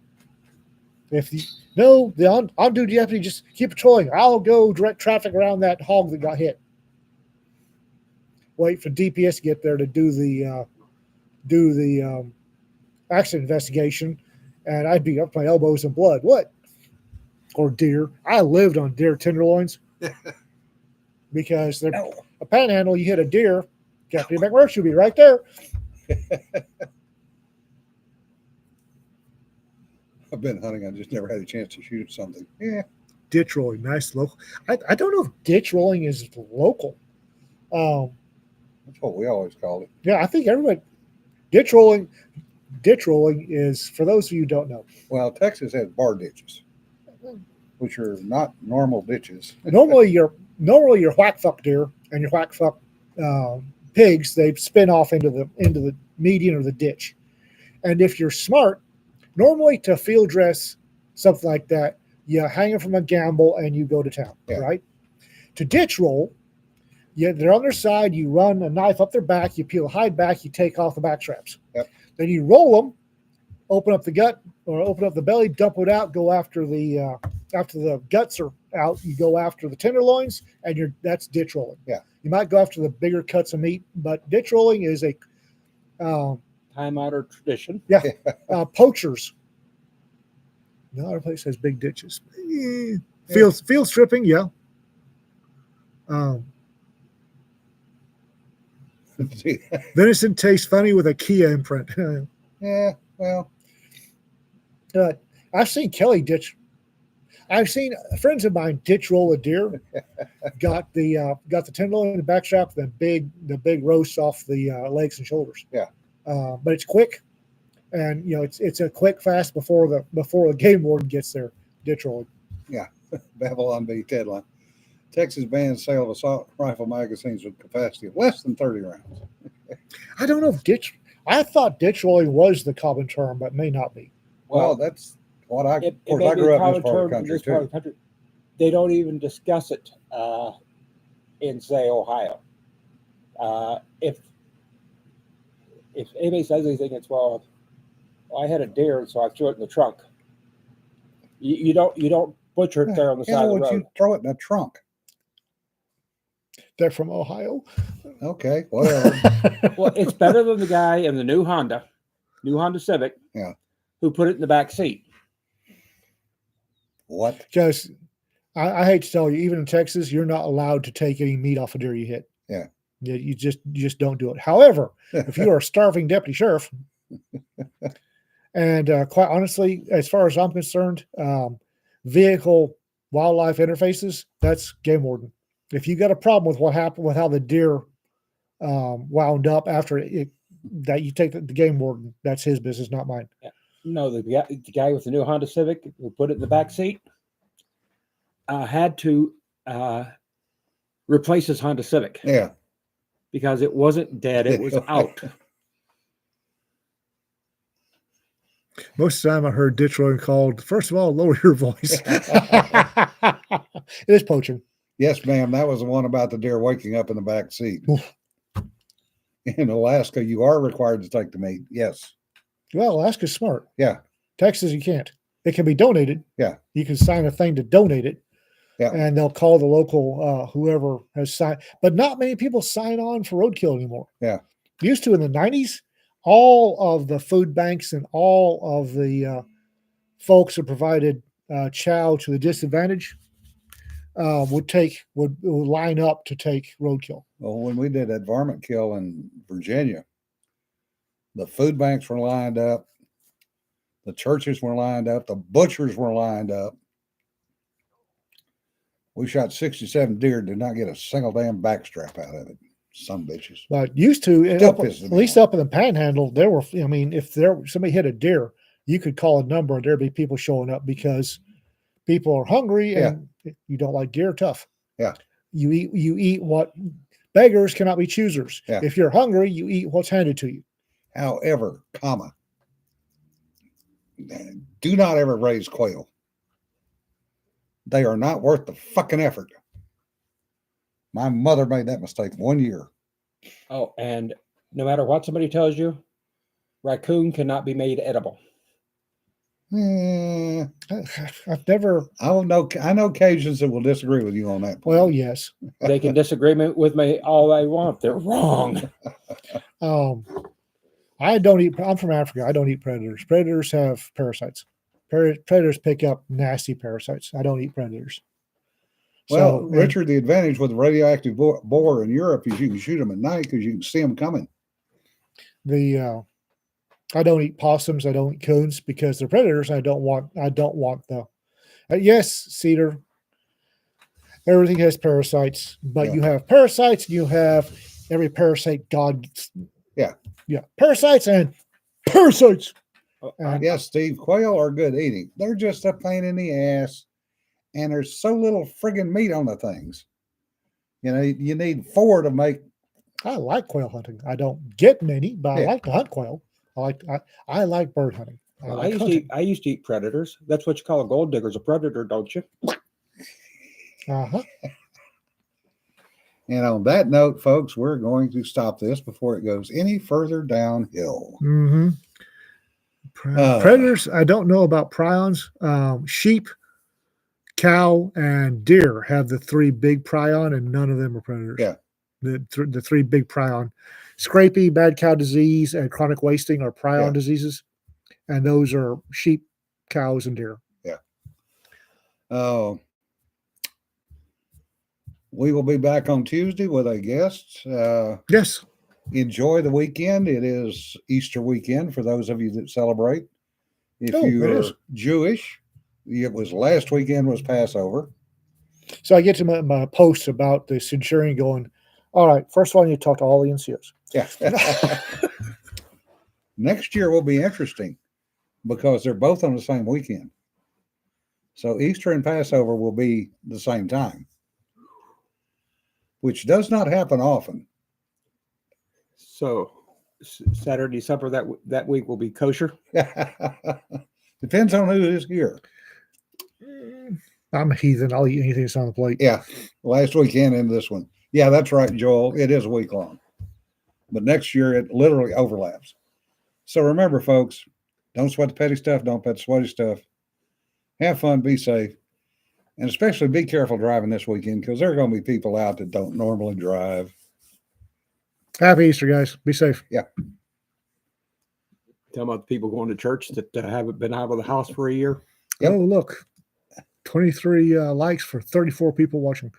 Speaker 2: The on-duty deputy, just keep patrolling. I'll go direct traffic around that hog that got hit. Wait for DPS to get there to do the accident investigation, and I'd be up to my elbows in blood. What? or deer. I lived on deer tenderloins because they're
Speaker 1: No.
Speaker 2: a panhandle. You hit a deer, Captain McMurray should be right there.
Speaker 1: I've been hunting. I just never had a chance to shoot something. Yeah.
Speaker 2: Ditch rolling, nice local. I don't know if ditch rolling is local.
Speaker 1: That's what we always called it.
Speaker 2: Yeah, I think everybody ditch rolling. Ditch rolling is, for those of you who don't know,
Speaker 1: Well, Texas has bar ditches, which are not normal ditches.
Speaker 2: normally your whack fuck deer and your whack fuck pigs, they spin off into the median or the ditch. And if you're smart, normally to field dress something like that, you hang it from a gamble and you go to town,
Speaker 1: Yeah.
Speaker 2: right? To ditch roll, they're on their side. You run a knife up their back. You peel the hide back. You take off the back straps.
Speaker 1: Yep.
Speaker 2: Then you roll them, open up the gut or open up the belly, dump it out. Go after the guts are out. You go after the tenderloins, and that's ditch rolling.
Speaker 1: Yeah.
Speaker 2: You might go after the bigger cuts of meat, but ditch rolling is a
Speaker 3: Time-honored tradition.
Speaker 2: poachers. No other place has big ditches. Field stripping, yeah. Venison tastes funny with a Kia imprint.
Speaker 1: Yeah, well,
Speaker 2: I've seen Kelly ditch. I've seen friends of mine ditch roll a deer. got the tenderloin, the backstrap, the big roast off the legs and shoulders.
Speaker 1: Yeah.
Speaker 2: But it's quick, and it's a quick fast before the game warden gets there. Ditch rolling.
Speaker 1: Babylon Bee headline. Texas bans sale of assault rifle magazines with capacity of less than 30 rounds.
Speaker 2: I don't know if ditch. I thought ditch rolling was the common term, but may not be.
Speaker 1: Well, that's what I, of
Speaker 3: it
Speaker 1: course,
Speaker 3: may
Speaker 1: I
Speaker 3: be
Speaker 1: grew up in
Speaker 3: common
Speaker 1: this part of the
Speaker 3: term in
Speaker 1: country
Speaker 3: this part of
Speaker 1: too.
Speaker 3: the country. They don't even discuss it in, say, Ohio. If anybody says anything, it's I had a deer, so I threw it in the trunk. You don't butcher it there on the
Speaker 1: Yeah,
Speaker 3: side of the
Speaker 1: would
Speaker 3: road.
Speaker 1: you throw it in a trunk?
Speaker 2: They're from Ohio.
Speaker 1: Okay, whatever.
Speaker 3: Well, it's better than the guy in the new Honda Civic,
Speaker 1: Yeah.
Speaker 3: who put it in the back seat.
Speaker 1: What?
Speaker 2: Because I hate to tell you, even in Texas, you're not allowed to take any meat off a deer you hit.
Speaker 1: Yeah.
Speaker 2: You just don't do it. However, if you are a starving deputy sheriff, and quite honestly, as far as I'm concerned, vehicle wildlife interfaces, that's game warden. If you got a problem with what happened with how the deer wound up after it, that you take the game warden, that's his business, not mine.
Speaker 3: No, the guy with the new Honda Civic who put it in the back seat had to replace his Honda Civic
Speaker 1: Yeah.
Speaker 3: because it wasn't dead; it was out.
Speaker 2: Most of the time, I heard ditch rolling called. First of all, lower your voice. It is poaching.
Speaker 1: Yes, ma'am. That was the one about the deer waking up in the back seat.
Speaker 2: Oof.
Speaker 1: In Alaska, you are required to take the meat. Yes.
Speaker 2: Well, Alaska's smart.
Speaker 1: Yeah.
Speaker 2: Texas, you can't. It can be donated.
Speaker 1: Yeah.
Speaker 2: You can sign a thing to donate it.
Speaker 1: Yeah.
Speaker 2: And they'll call the local whoever has signed. But not many people sign on for roadkill anymore.
Speaker 1: Yeah.
Speaker 2: Used to in the 90s, all of the food banks and all of the folks that provided chow to the disadvantaged would line up to take roadkill.
Speaker 1: Well, when we did that varmint kill in Virginia, the food banks were lined up, the churches were lined up, the butchers were lined up. We shot 67 deer, did not get a single damn backstrap out of it. Some bitches.
Speaker 2: But used to,
Speaker 1: Still
Speaker 2: at
Speaker 1: pisses me
Speaker 2: least
Speaker 1: off.
Speaker 2: up in the Panhandle, there were. I mean, if somebody hit a deer, you could call a number, and there'd be people showing up because people are hungry, and you don't like deer. Tough.
Speaker 1: Yeah.
Speaker 2: You eat what beggars cannot be choosers.
Speaker 1: Yeah.
Speaker 2: If you're hungry, you eat what's handed to you.
Speaker 1: However, do not ever raise quail. They are not worth the fucking effort. My mother made that mistake 1 year.
Speaker 3: Oh, and no matter what somebody tells you, raccoon cannot be made edible.
Speaker 2: I've never.
Speaker 1: I know Cajuns that will disagree with you on that point.
Speaker 2: Well, yes.
Speaker 3: They can disagree with me all they want. They're wrong.
Speaker 2: I don't eat. I'm from Africa. I don't eat predators. Predators have parasites. Predators pick up nasty parasites. I don't eat predators.
Speaker 1: Well,
Speaker 2: So,
Speaker 1: Richard, the advantage with the radioactive boar in Europe is you can shoot them at night because you can see them coming.
Speaker 2: I don't eat possums. I don't eat coons because they're predators. I don't want the. Yes, cedar. Everything has parasites, but
Speaker 1: Yeah.
Speaker 2: you have parasites and you have every parasite God.
Speaker 1: Yeah.
Speaker 2: Yeah. Parasites and parasites.
Speaker 1: Yes, Steve, quail are good eating. They're just a pain in the ass, and there's so little friggin' meat on the things. You know, you need 4 to make.
Speaker 2: I like quail hunting. I don't get many, but I
Speaker 1: Yeah.
Speaker 2: like to hunt quail. I like bird hunting. I
Speaker 3: Well,
Speaker 2: like hunting.
Speaker 3: I used to eat predators. That's what you call a gold digger's a predator, don't you?
Speaker 2: Uh-huh.
Speaker 1: And on that note, folks, we're going to stop this before it goes any further downhill.
Speaker 2: Mm-hmm. Predators, I don't know about prions. Sheep, cow, and deer have the 3 big prion, and none of them are predators.
Speaker 1: Yeah.
Speaker 2: The 3 big prion. Scrapie, bad cow disease, and chronic wasting are prion
Speaker 1: Yeah.
Speaker 2: diseases. And those are sheep, cows, and deer.
Speaker 1: We will be back on Tuesday with a guest.
Speaker 2: Yes.
Speaker 1: Enjoy the weekend. It is Easter weekend for those of you that celebrate. If
Speaker 2: Oh,
Speaker 1: you
Speaker 2: it
Speaker 1: are
Speaker 2: is.
Speaker 1: Jewish, it was last weekend was Passover.
Speaker 2: So I get to my post about the centurion going, all right, first of all, you talk to all the NCOs.
Speaker 1: Yeah. Next year will be interesting because they're both on the same weekend. So Easter and Passover will be the same time, which does not happen often.
Speaker 3: So Saturday, supper that week will be kosher.
Speaker 1: Depends on who is here.
Speaker 2: I'm a heathen. I'll eat anything that's on the plate.
Speaker 1: Yeah, last weekend and this one. Yeah, that's right, Joel. It is a week long. But next year it literally overlaps. So remember, folks, don't sweat the petty stuff. Don't pet the sweaty stuff. Have fun. Be safe. And especially be careful driving this weekend because there are going to be people out that don't normally drive.
Speaker 2: Happy Easter, guys. Be safe.
Speaker 3: Tell about the people going to church that haven't been out of the house for a year.
Speaker 1: Yep.
Speaker 2: Oh, look. 23 likes for 34 people watching.